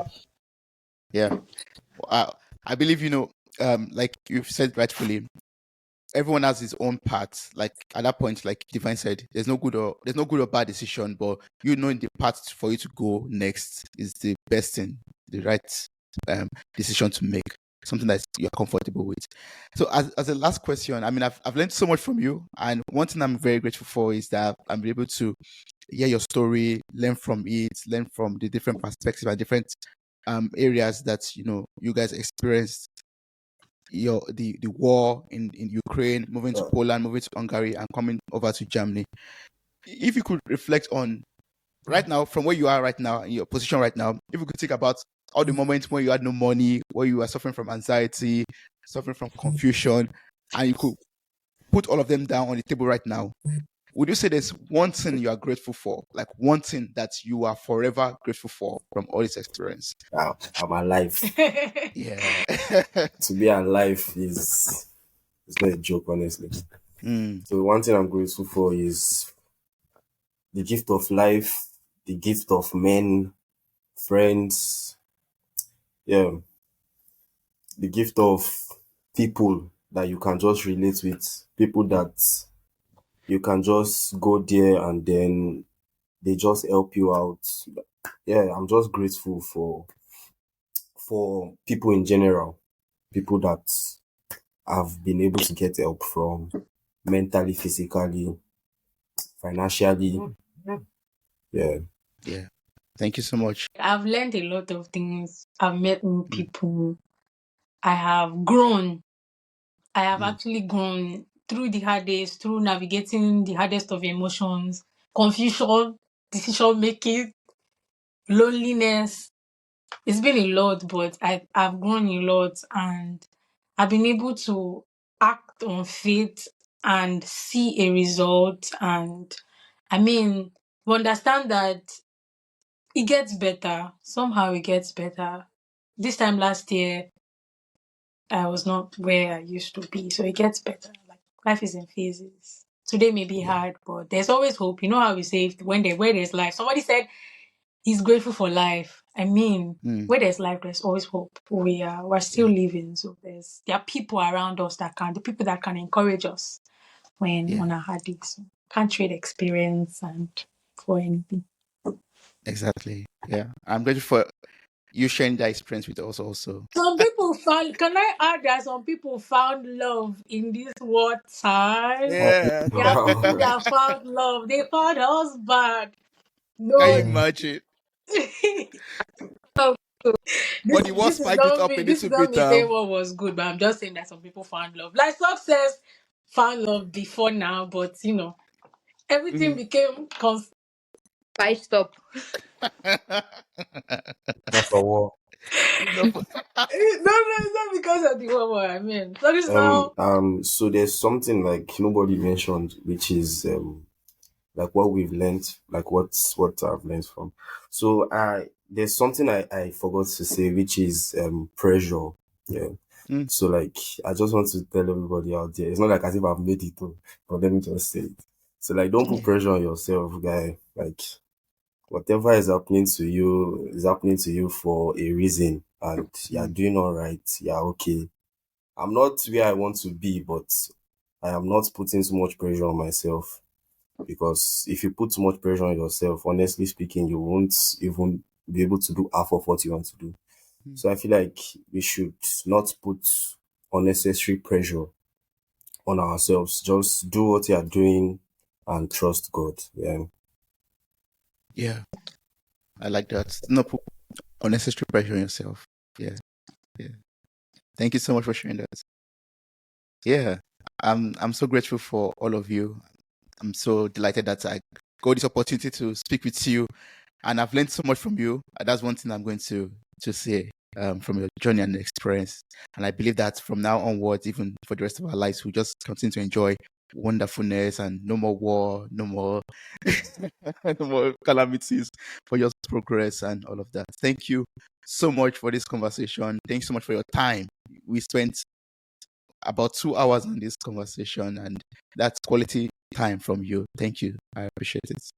Yeah. I believe like you've said rightfully, everyone has his own path. Like at that point, like Divine said, there's no good or bad decision, but knowing the path for you to go next is the best thing, the right decision to make, something that you're comfortable with. So as a last question, I mean, I've learned so much from you, and one thing I'm very grateful for is that I'm able to hear your story, learn from it, learn from the different perspectives and different areas that you guys experienced the war in Ukraine, moving to Poland, moving to Hungary, and coming over to Germany. If you could reflect on right now, from where you are right now, in your position right now, if you could think about all the moments where you had no money, where you were suffering from anxiety, suffering from confusion, and you could put all of them down on the table right now, would you say there's one thing you are grateful for, like one thing that you are forever grateful for from all this experience? I'm alive. Yeah. To be alive is It's not a joke, honestly. Mm. So one thing I'm grateful for is the gift of life, the gift of men, friends, yeah, the gift of people that you can just relate with, people Mm. that you can just go there and then they just help you out. Yeah, I'm just grateful for people in general, people that I've been able to get help from mentally, physically, financially. Yeah. Yeah. Thank you so much. I've learned a lot of things. I've met new Mm. people. I have grown. I have Mm. actually grown through the hard days, through navigating the hardest of emotions, confusion, decision making, loneliness. It's been a lot, but I've grown a lot, and I've been able to act on faith and see a result. And I mean, we understand that it gets better. Somehow it gets better. This time last year, I was not where I used to be. So it gets better. Like life is in phases. Today may be Yeah. hard, but there's always hope. You know how we say where there's life. Somebody said he's grateful for life. I mean, Mm. where there's life, there's always hope. We're Yeah. still living. So there are people around us the people that can encourage us when Yeah. on our hard days. So can't trade experience and for anything. Exactly. Yeah. I'm grateful for you sharing that experience with us also. Some people found, can I add that some people found love in this war time? Yeah. There are people Wow. that found love. They found husband. Can No, you imagine? this But the war this is spiked it not up me. a This is little not bit. me saying what was good, but I'm just saying that some people found love. Like Success found love before now, but everything Mm. became Spiced up. Not for war. No, no, it's not because of the war. I mean, that is now. So there's something like nobody mentioned, which is like what we've learned, like what I've learned from. So there's something I forgot to say, which is pressure. Yeah. mm. So like I just want to tell everybody out there, it's not like as if I've made it, but let me just say it. So like don't put Yeah. pressure on yourself, guy. Like whatever is happening to you for a reason, and you're Mm. doing all right, you're okay. I'm not where I want to be, but I am not putting too much pressure on myself, because if you put too much pressure on yourself, honestly speaking, you won't even be able to do half of what you want to do. Mm. So I feel like we should not put unnecessary pressure on ourselves. Just do what you are doing and trust God. Yeah. Yeah. I like that. No put unnecessary pressure on yourself. Yeah. Yeah. Thank you so much for sharing that. Yeah. I'm so grateful for all of you. I'm so delighted that I got this opportunity to speak with you, and I've learned so much from you. That's one thing I'm going to say from your journey and experience. And I believe that from now onwards, even for the rest of our lives, we just continue to enjoy wonderfulness and no more war, no more, no more calamities, for just progress and all of that. Thank you so much for this conversation. Thanks so much for your time. We spent about 2 hours on this conversation, and that's quality time from you. Thank you. I appreciate it.